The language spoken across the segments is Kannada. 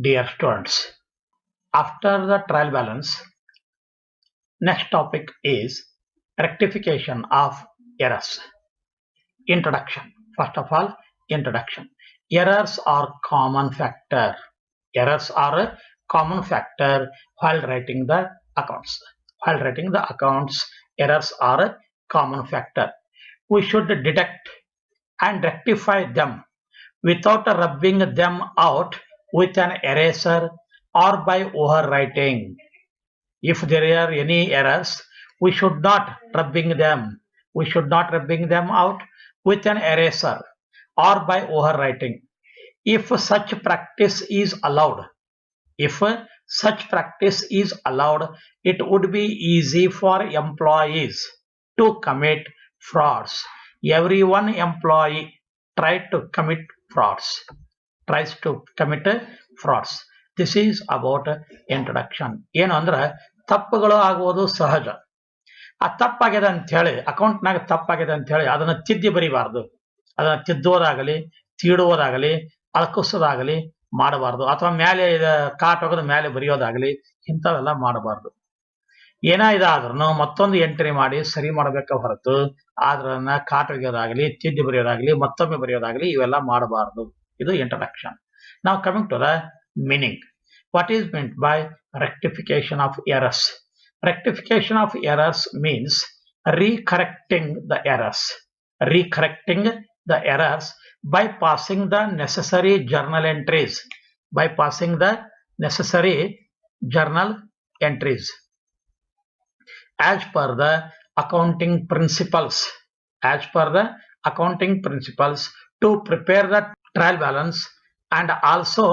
Dear students, after the trial balance, next topic is rectification of errors. Introduction. First of all, introduction. Errors are common factor. Errors are a common factor while writing the accounts. While writing the accounts, errors are a common factor. We should detect and rectify them without rubbing them out with an eraser or by overwriting. If there are any errors, we should not rubbing them. We should not rubbing them out with an eraser or by overwriting. If such practice is allowed, it would be easy for employees to commit frauds. Every one employee tries to commit frauds. This is about introduction. ಏನು ಅಂದ್ರೆ ತಪ್ಪುಗಳು ಆಗುವುದು ಸಹಜ. ಆ ತಪ್ಪಾಗಿದೆ ಅಂತ ಹೇಳಿ ಅಕೌಂಟ್ನಾಗ ತಪ್ಪಾಗಿದೆ ಅಂತ ಹೇಳಿ ಅದನ್ನ ತಿದ್ದಿ ಬರಿಬಾರ್ದು. ಅದನ್ನ ತಿದ್ದೋದಾಗಲಿ ತೀಡುವುದಾಗಲಿ ಅಳಕಿಸೋದಾಗಲಿ ಮಾಡಬಾರ್ದು. ಅಥವಾ ಮೇಲೆ ಕಾಟ್ ಹೋಗೋದು ಮೇಲೆ ಬರೆಯೋದಾಗಲಿ ಇಂಥವೆಲ್ಲ ಮಾಡಬಾರ್ದು. ಏನೇ ಇದಾದ್ರೂ ಮತ್ತೊಂದು ಎಂಟ್ರಿ ಮಾಡಿ ಸರಿ ಮಾಡಬೇಕ ಹೊರತು ಅದ್ರನ್ನ ಕಾಟ್ ಒಗೆಯೋದಾಗಲಿ ತಿದ್ದಿ ಬರೆಯೋದಾಗಲಿ ಮತ್ತೊಮ್ಮೆ ಬರೆಯೋದಾಗಲಿ ಇವೆಲ್ಲ ಮಾಡಬಾರ್ದು. ಇದು introduction. Now coming to the meaning. What is meant by rectification of errors? Rectification of errors means recorrecting the errors. Recorrecting the errors by passing the necessary journal entries. By passing the necessary journal entries. As per the accounting principles. As per the accounting principles to prepare the trial balance and also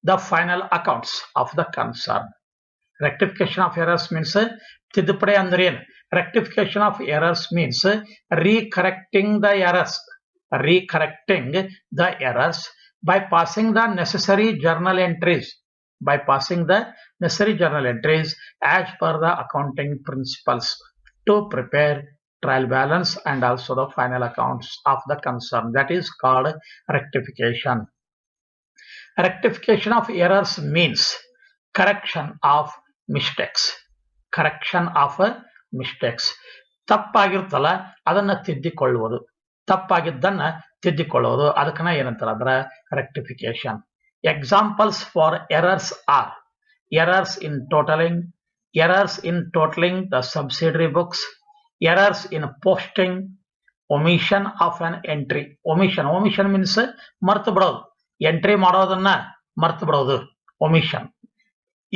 the final accounts of the concern. Rectification of errors means ತಿದ್ದುಪಡಿ ಅಂದ್ರೆ ಏನು? Rectification of errors means recorrecting the errors. Recorrecting the errors by passing the necessary journal entries. By passing the necessary journal entries as per the accounting principles to prepare trial balance and also the final accounts of the concern. That is called rectification. Rectification of errors means correction of mistakes. Correction of mistakes. ತಪ್ಪಾಗಿರ್ತಲ್ಲ ಅದನ್ನ ತಿದ್ದಿಕೊಳ್ಳುವುದು. ತಪ್ಪಾಗಿದ್ದನ್ನ ತಿದ್ದಿಕೊಳ್ಳುವುದು. ಅದಕ್ಕನ ಏನಂತಾರೆ ಅಂದ್ರೆ rectification. Examples for errors are errors in totaling the subsidiary books, errors in posting, omission of an entry. Omission means ಮರ್ತು ಬಿಡೋದು. ಎಂಟ್ರಿ ಮಾಡೋದನ್ನ ಮರ್ತು ಬಿಡೋದು omission.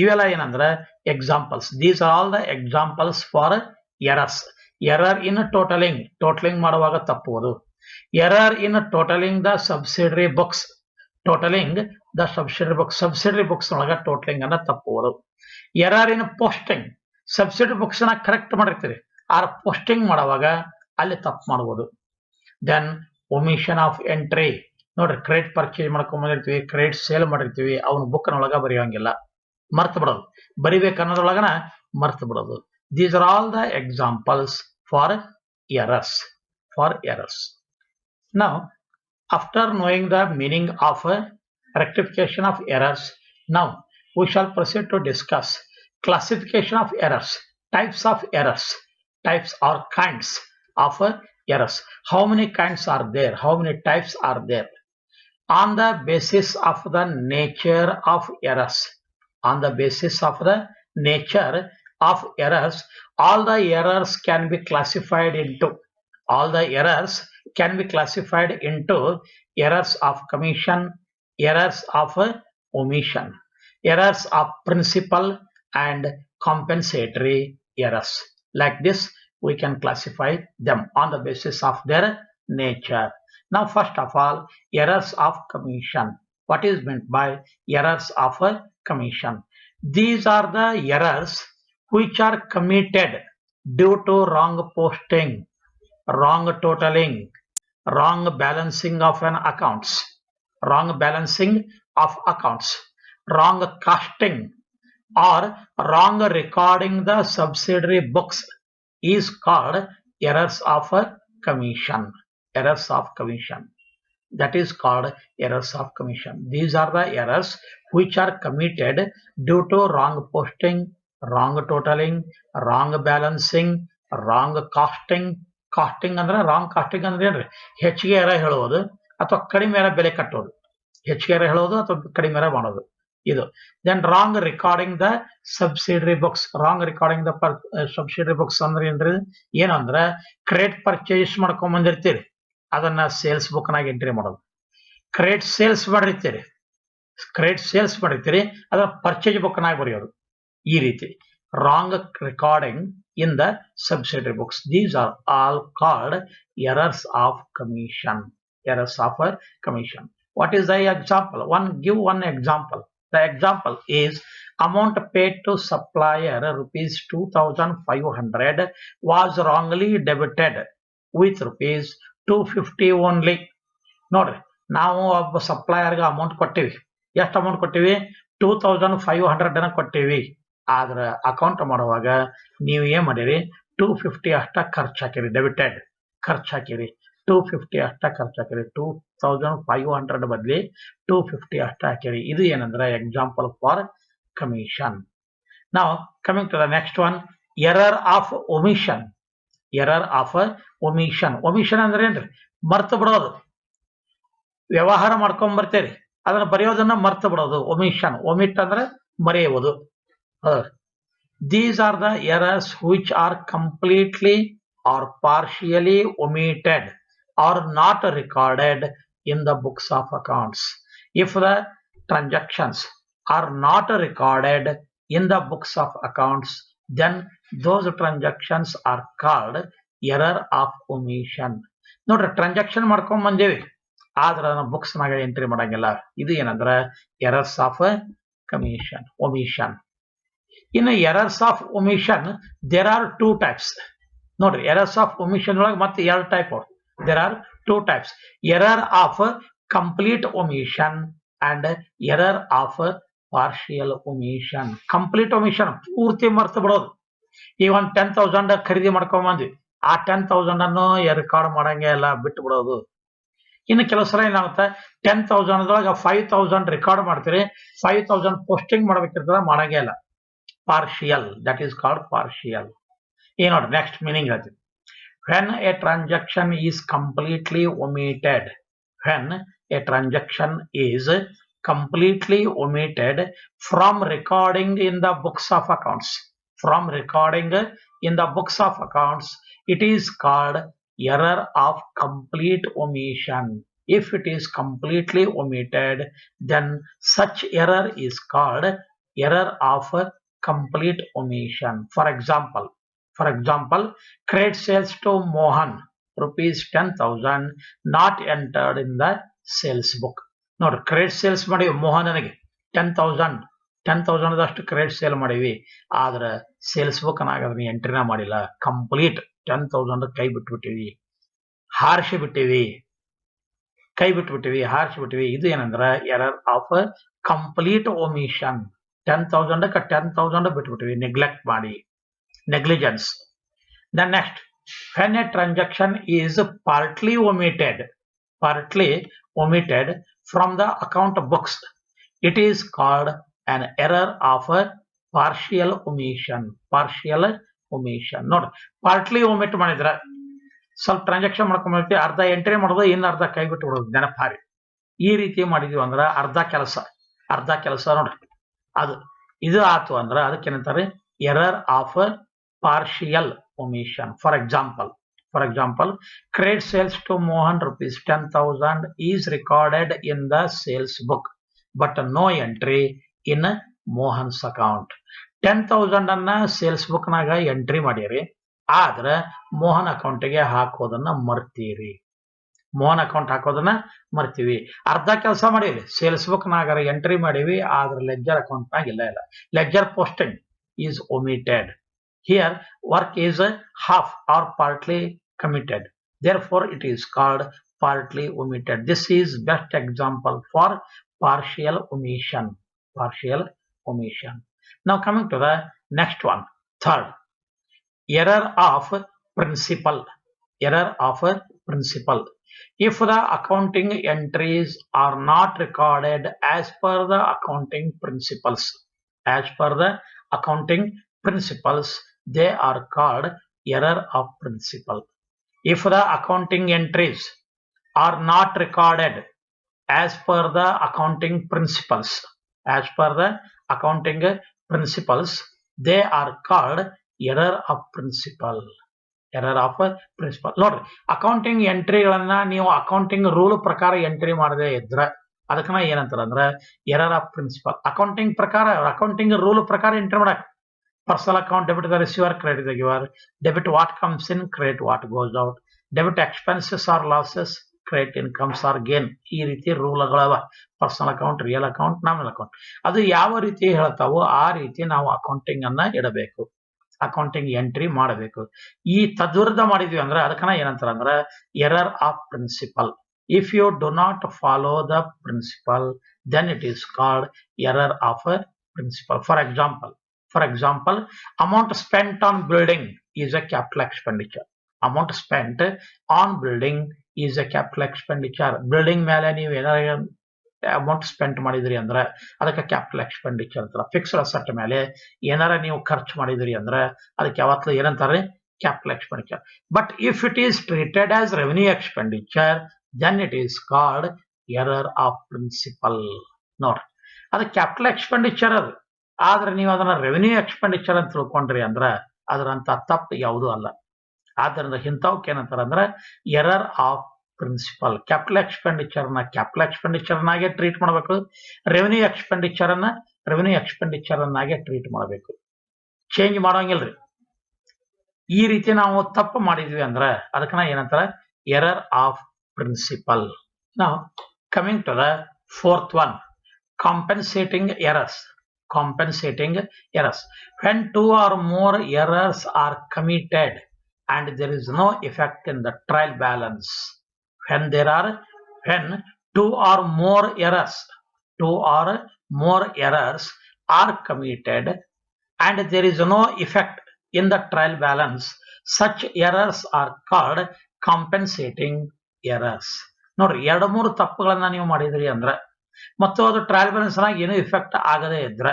ಇವೆಲ್ಲ ಏನಂದ್ರೆ examples. These are all the examples for errors. Error in totaling ಮಾಡುವಾಗ ತಪ್ಪುವುದು. Error in totaling the subsidiary books. Subsidiary books ಒಳಗ ಟೋಟಲಿಂಗ್ ಅನ್ನ ತಪ್ಪುವುದು. Error in posting. Subsidiary books ನ ಕರೆಕ್ಟ್ ಮಾಡಿರ್ತೀರಿ ಆರ್ ಪೋಸ್ಟಿಂಗ್ ಮಾಡುವಾಗ ಅಲ್ಲಿ ತಪ್ಪು ಮಾಡಬಹುದು. Then omission of entry. ನೋಡ್ರಿ, ಕ್ರೆಡಿಟ್ ಪರ್ಚೇಸ್ ಮಾಡ್ಕೊಂಡ್ ಬಂದಿರ್ತೀವಿ, ಕ್ರೆಡಿಟ್ ಸೇಲ್ ಮಾಡಿರ್ತೀವಿ, ಅವನ ಬುಕ್ ನೊಳಗ ಬರೆಯೋಂಗಿಲ್ಲ, ಮರ್ತು ಬಿಡೋದು. ಬರಿಬೇಕನ್ನೋದ್ರೊಳಗನ ಮರ್ತು ಬಿಡೋದು. These are all the examples for errors. Now, after knowing the meaning of rectification of errors, now we shall proceed to discuss classification of errors, types of errors, types or kinds of errors. How many kinds are there? How many types are there? On the basis of the nature of errors. On the basis of the nature of errors, all the errors can be classified into errors of commission, errors of omission, errors of principal and compensatory errors. Like this, we can classify them on the basis of their nature. Now, first of all, errors of commission. What is meant by errors of commission? These are the errors which are committed due to wrong posting, wrong totaling, wrong balancing of an accounts, wrong costing, or wrong recording the subsidiary books is called errors of commission. That is called errors of commission. These are the errors which are committed due to wrong posting, wrong totaling, wrong balancing, wrong costing. Costing ಅಂದ್ರೆ ರಾಂಗ್ ಕಾಸ್ಟಿಂಗ್ ಅಂದ್ರೆ ಏನ್ರಿ ಹೆಚ್ಚಿಗೆ ಎರ ಹೇಳೋದು ಅಥವಾ ಕಡಿಮೆ ಎರ ಬೆಲೆ ಕಟ್ಟೋದು, ಹೆಚ್ಚಿಗೆ ಎರ ಹೇಳೋದು ಅಥವಾ ಕಡಿಮೆ ಎರ ಮಾಡೋದು ಇದು. Then wrong recording the subsidiary books. Wrong recording the subsidiary books ಅಂದ್ರೆ ಏನ್ರಿ, ಏನಂದ್ರೆ ಕ್ರೆಡಿಟ್ ಪರ್ಚೇಸ್ ಮಾಡ್ಕೊಂಡ್ ಬಂದಿರ್ತೀರಿ, ಅದನ್ನ ಸೇಲ್ಸ್ ಬುಕ್ ನಾಗ ಎಂಟ್ರಿ ಮಾಡೋದು. ಕ್ರೆಡಿಟ್ ಸೇಲ್ಸ್ ಮಾಡಿರ್ತೀರಿ, ಅದನ್ನ ಪರ್ಚೇಸ್ ಬುಕ್ ನಾಗ ಬರೆಯೋದು. ಈ ರೀತಿ wrong recording in the subsidiary books. These are all called errors of commission. Errors of commission. What is the example? Give one example. The example is amount paid to supplier rupees 2,500 was wrongly debited with rupees 250 only. ನೋಡ್ರಿ, ನಾವು ಒಬ್ಬ ಸಪ್ಲೈಯರ್ಗೆ ಅಮೌಂಟ್ ಕೊಟ್ಟಿವಿ. ಎಷ್ಟು ಅಮೌಂಟ್ ಕೊಟ್ಟಿವಿ? 2,500 ಕೊಟ್ಟಿವಿ. ಆದ್ರ ಅಕೌಂಟ್ ಮಾಡುವಾಗ ನೀವು ಏನ್ ಮಾಡಿರಿ, 250 ಅಷ್ಟ ಖರ್ಚು ಹಾಕಿರಿ, ಡೆಬಿಟೆಡ್ ಖರ್ಚು ಹಾಕಿರಿ, 250 ಅಷ್ಟ ಖರ್ಚು ಹಾಕಿರಿ, 2,500 ಬದಲಿ 250 ಅಷ್ಟ ಹಾಕಿರಿ. ಇದು ಏನಂದ್ರೆ ಎಕ್ಸಾಂಪಲ್ ಫಾರ್ ಕಮಿಷನ್. ನಾವು coming to the next one, error of omission. Error of omission. Omission ಅಂದ್ರೆ ಏನ್ರಿ, ಮರ್ತು ಬಿಡೋದು. ವ್ಯವಹಾರ ಮಾಡ್ಕೊಂಡ್ ಬರ್ತೇರಿ, ಅದನ್ನ ಬರೆಯೋದನ್ನ ಮರ್ತು ಬಿಡೋದು ಒಮಿಷನ್. ಒಮಿಟ್ ಅಂದ್ರೆ ಮರೆಯುವುದು. These are the errors which are completely or partially omitted or not recorded in the books of accounts. If the transactions are not recorded in the books of accounts, then those transactions are called error of omission. ನೋಡ್ರಿ, ಟ್ರಾನ್ಸಾಕ್ಷನ್ ಮಾಡ್ಕೊಂಡ್ ಬಂದೇವಿ, ಆದ್ರ ಬುಕ್ಸ್ ನಾಗ ಎಂಟ್ರಿ ಮಾಡಂಗಿಲ್ಲ. ಇದು ಏನಂದ್ರೆ errors of commission, omission. In errors of omission, there are two types. ನೋಡ್ರಿ, errors of omission ಒಳಗೆ ಮತ್ತೆ ಎರಡು type. There are two types. Error of complete omission and error of partial omission. Complete omission ಪೂರ್ತಿ ಮರ್ತು ಬಿಡೋದು. ಈ ಒಂದು 10,000 ಖರೀದಿ ಮಾಡ್ಕೊಂಡ್ ಬಂದ್ವಿ, ಆ 10,000 ಅನ್ನು ರೆಕಾರ್ಡ್ ಮಾಡಂಗೆ ಎಲ್ಲ ಬಿಟ್ಟು ಬಿಡೋದು. ಇನ್ನು ಕೆಲವು ಸಲ ಏನಾಗುತ್ತೆ, 10,000 5,000 ರೆಕಾರ್ಡ್ ಮಾಡ್ತೀರಿ, 5,000 ಪೋಸ್ಟಿಂಗ್ ಮಾಡ್ಬೇಕಿರ್ತದ, ಮಾಡಂಗೆ ಇಲ್ಲ. Partial, that is called partial. Next meaning is when a transaction is completely omitted. When a transaction is completely omitted from recording in the books of accounts. From recording in the books of accounts, it is called error of complete omission. If it is completely omitted, then such error is called error of complete omission. For example, credit sales to Mohan rupees 10,000 not entered in the sales book. ನೋಡ್ರಿ, ಕ್ರೆಡಿಟ್ ಸೇಲ್ಸ್ ಮಾಡಿವಿ ಮೋಹನನಿಗೆ 10,000 ಅಷ್ಟು ಕ್ರೆಡಿಟ್ ಸೇಲ್ ಮಾಡಿವಿ, ಆದ್ರೆ ಸೇಲ್ಸ್ ಬುಕ್ ಅದನ್ನ ಎಂಟ್ರಿನ ಮಾಡಿಲ್ಲ. ಕಂಪ್ಲೀಟ್ 10,000 ಕೈ ಬಿಟ್ಬಿಟ್ಟಿವಿ, ಹಾರಿಸಿ ಬಿಟ್ಟಿವಿ. ಇದು ಏನಂದ್ರೆ ಎರರ್ ಆಫ್ ಕಂಪ್ಲೀಟ್ ಒಮಿಷನ್. 10,000 ಬಿಟ್ಬಿಟ್ಟಿವಿ, ನೆಗ್ಲೆಕ್ಟ್ ಮಾಡಿ, negligence. Then next, when a transaction is partly omitted from the account books, it is called an error of partial omission. ನೋಡಿ, ಪಾರ್ಟ್ಲಿ ಒಮಿಟ್ ಮಾಡಿದ್ರೆ ಸ್ವಲ್ಪ ಟ್ರಾನ್ಸಾಕ್ಷನ್ ಮಾಡ್ಕೊಂಡ್ಬಿಡ್ತೀವಿ, ಅರ್ಧ ಎಂಟ್ರಿ ಮಾಡೋದು, ಇನ್ನು ಅರ್ಧ ಕೈ ಬಿಟ್ಟು ಬಿಡೋದು, ನೆನಪಾರಿ. ಈ ರೀತಿ ಮಾಡಿದ್ವಿ ಅಂದ್ರೆ ಅರ್ಧ ಕೆಲಸ ನೋಡ್ರಿ, ಇದು ಆತು ಅಂದ್ರೆ ಅದಕ್ಕೇನಂತಾರೆ error of partial omission. For example, credit sales to Mohan rupees 10,000 is recorded in the sales book but no entry in Mohan's account. 10,000 ಅನ್ನ ಸೇಲ್ಸ್ ಬುಕ್ ನಾಗ ಎಂಟ್ರಿ ಮಾಡಿರಿ, ಆದ್ರೆ ಮೋಹನ್ ಅಕೌಂಟ್ಗೆ ಹಾಕೋದನ್ನ ಮರ್ತೀರಿ. ಅರ್ಧ ಕೆಲಸ ಮಾಡಿವಿ, ಸೇಲ್ಸ್ ಬುಕ್ ನಾಗ ಎಂಟ್ರಿ ಮಾಡಿವಿ, ಆದ್ರೆ ಲೆಡ್ಜರ್ ಅಕೌಂಟ್ ನಾಗ ಇಲ್ಲ. Ledger posting is omitted. Here work is half or partly committed, therefore it is called partly omitted. This is best example for partial omission. Now coming to the next one, third, error of principal. principal. If the accounting entries are not recorded as per the accounting principles, they are called error of principle. If the accounting entries are not recorded as per the accounting principles, they are called error of principle. ನೋಡ್ರಿ, ಅಕೌಂಟಿಂಗ್ ಎಂಟ್ರಿಗಳನ್ನ ನೀವು ಅಕೌಂಟಿಂಗ್ ರೂಲ್ ಪ್ರಕಾರ ಎಂಟ್ರಿ ಮಾಡದೇ ಇದ್ರೆ ಅದಕ್ಕನ ಏನಂತಾರ ಅಂದ್ರೆ error of principle. Accounting rule ಪ್ರಕಾರ ಎಂಟ್ರಿ ಮಾಡಕ್ personal account debit the receiver, credit the giver, debit what comes in, credit what goes out, debit expenses or losses, credit incomes or gain. ಈ ರೀತಿ ರೂಲ್ಗಳವ personal account, real account, nominal account. ಅದು ಯಾವ ರೀತಿ ಹೇಳ್ತಾವೋ ಆ ರೀತಿ ನಾವು ಅಕೌಂಟಿಂಗ್ ಅನ್ನ ಇಡಬೇಕು, ಅಕೌಂಟಿಂಗ್ ಎಂಟ್ರಿ ಮಾಡಬೇಕು. ಈ ತದ್ವಿರುದ್ಧ ಮಾಡಿದ್ವಿ ಅಂದ್ರೆ ಅದಕ್ಕನ ಏನಂತಾರ ಅಂದ್ರೆ error of principle. If you do not follow the principle, then it is called error of principle. For example, amount spent on building is a capital expenditure. Amount spent on building is a capital expenditure. Building ಮೇಲೆ ನೀವು ಏನಾರ ಅಮೌಂಟ್ ಸ್ಪೆಂಡ್ ಮಾಡಿದ್ರಿ ಅಂದ್ರೆ ಅದಕ್ಕೆ ಕ್ಯಾಪಿಟಲ್ ಎಕ್ಸ್ಪೆಂಡಿಚರ್ ಅಂತಾರ. ಫಿಕ್ಸ್ಡ್ ಅಸೆಟ್ ಮೇಲೆ ಏನಾರ ನೀವು ಖರ್ಚು ಮಾಡಿದ್ರಿ ಅಂದ್ರೆ ಅದಕ್ಕೆ ಯಾವತ್ತೂ ಏನಂತಾರೆ, capital expenditure. But if it is treated as revenue expenditure, then it is called error of principle. ನೋಡ್ರಿ, ಅದು ಕ್ಯಾಪಿಟಲ್ ಎಕ್ಸ್ಪೆಂಡಿಚರ್ ಅದು, ಆದ್ರೆ ನೀವು ಅದನ್ನ ರೆವೆನ್ಯೂ ಎಕ್ಸ್ಪೆಂಡಿಚರ್ ಅಂತ ತಿಳ್ಕೊಂಡ್ರಿ ಅಂದ್ರೆ ಅದರಂತ ತಪ್ಪು ಯಾವುದೂ ಅಲ್ಲ. ಆದ್ದರಿಂದ ಇಂಥವಕ್ಕೆ ಏನಂತಾರ ಅಂದ್ರೆ error of principle. Capital expenditure ನಾಗೆ ಟ್ರೀಟ್ ಮಾಡಬೇಕು, ರೆವೆನ್ಯೂ ಎಕ್ಸ್ಪೆಂಡಿಚರ್ ಅನ್ನಾಗೆ ಟ್ರೀಟ್ ಮಾಡಬೇಕು, ಚೇಂಜ್ ಮಾಡೋಂಗಿಲ್ರಿ. ಈ ರೀತಿ ನಾವು ತಪ್ಪು ಮಾಡಿದ್ವಿ ಅಂದ್ರೆ ಅದಕ್ಕನ ಏನಂತಾರ ಎರರ್ ಆಫ್ ಪ್ರಿನ್ಸಿಪಲ್. ನಾವು coming to the fourth one, compensating errors. When two or more errors are committed and there is no effect in the trial balance. When two or more errors are committed and there is no effect in the trial balance, such errors are called compensating errors. ನೋಡ್ರಿ, 2-3 ತಪ್ಪುಗಳನ್ನ ನೀವು ಮಾಡಿದ್ರಿ ಅಂದ್ರೆ ಮತ್ತು ಅದು ಟ್ರಯಲ್ ಬ್ಯಾಲೆನ್ಸ್ ನಾಗ ಏನೂ ಇಫೆಕ್ಟ್ ಆಗದೇ ಇದ್ರೆ,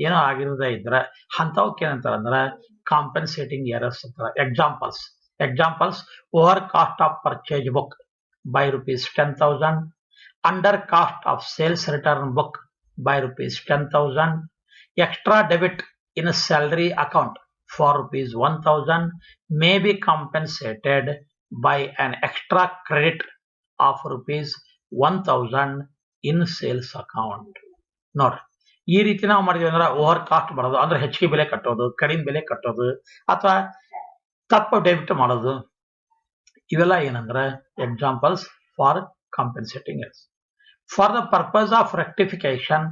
ಏನೋ ಆಗಿರದೇ ಇದ್ರೆ ಅಂತವಕ್ಕೆ ಏನಂತಾರ ಅಂದ್ರೆ ಕಾಂಪೆನ್ಸೇಟಿಂಗ್ ಎರರ್ಸ್ ಅಂತಾರ. Examples, over cost of purchase book by rupees 10,000, under cost of sales return book by rupees 10,000, extra debit in a salary account for rupees 1,000 may be compensated by an extra credit of rupees 1,000 in sales account. ನೋಡ್ರಿ, ಈ ರೀತಿ ನಾವು ಮಾಡಿದ್ವಿ ಅಂದ್ರೆ ಓವರ್ ಕಾಸ್ಟ್ ಬರೋದು ಅಂದ್ರೆ ಹೆಚ್ಚಿಗೆ ಬೆಲೆ ಕಟ್ಟೋದು, ಕಡಿಮೆ ಬೆಲೆ ಕಟ್ಟೋದು, ಅಥವಾ ತಪ್ಪು ಡೆಬಿಟ್ ಮಾಡೋದು, ಇವೆಲ್ಲ ಏನಂದ್ರೆ examples for compensating errors. For the purpose of rectification,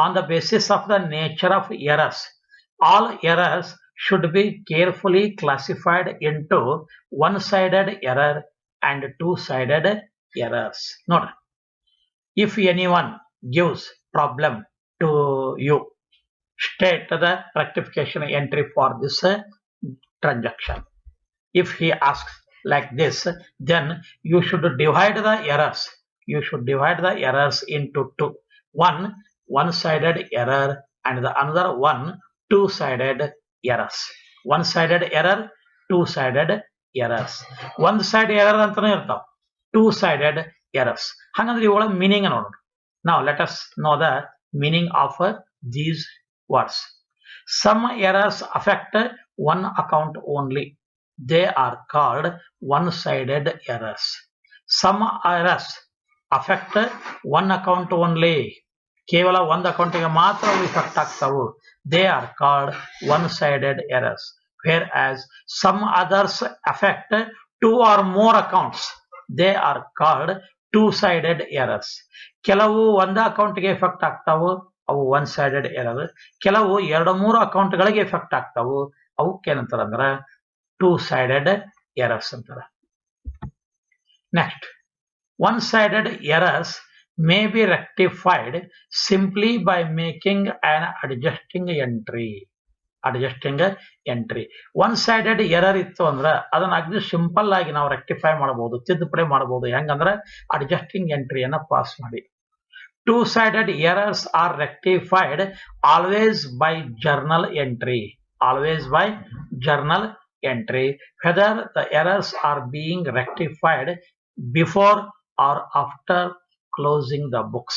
on the basis of the nature of errors, all errors should be carefully classified into one-sided error and two-sided errors. Note, if anyone gives problem to you, state the rectification entry for this transaction. If he asks like this, then you should divide the errors into two. One-sided error and the another one two-sided errors. One-sided error, two-sided errors. One-sided error ಅಂತಾನೆ ಇರ್ತಾವ, two-sided errors. ಹಾಗಂದ್ರೆ ಇವುಗಳ ಮೀನಿಂಗ್ ನೋಡೋಣ. Now let us know the meaning of these words. Some errors affect one account only. They are called one-sided errors. Some errors affect one account only. ಕೇವಲ ಒಂದು ಅಕೌಂಟಿಗೆ ಮಾತ್ರ effect ಆಗ್ತಾವು. They are called one-sided errors. Whereas some others affect two or more accounts. They are called two-sided errors. ಕೆಲವು ಒಂದು ಅಕೌಂಟ್ಗೆ ಎಫೆಕ್ಟ್ ಆಗ್ತಾವು, ಅವು one-sided error. ಕೆಲವು 2-3 ಅಕೌಂಟ್ಗಳಿಗೆ ಎಫೆಕ್ಟ್ ಆಗ್ತಾವು, ಅವಕ್ಕೆ ಏನಂತಾರ ಅಂದ್ರೆ two-sided errors ಅಂತಾರ. Next, one-sided errors may be rectified simply by making an adjusting entry. Adjusting entry. One sided error ಇತ್ತು ಅಂದ್ರೆ ಅದನ್ನ ಅಗ್ದಿ ಸಿಂಪಲ್ ಆಗಿ ನಾವು ರೆಕ್ಟಿಫೈ ಮಾಡಬಹುದು, ತಿದ್ದುಪಡಿ ಮಾಡಬಹುದು. ಹೆಂಗಂದ್ರೆ ಅಡ್ಜಸ್ಟಿಂಗ್ ಎಂಟ್ರಿಯನ್ನ ಪಾಸ್ ಮಾಡಿ. Two sided errors are rectified always by journal entry. Always by journal entry, whether the errors are being rectified before or after closing the books.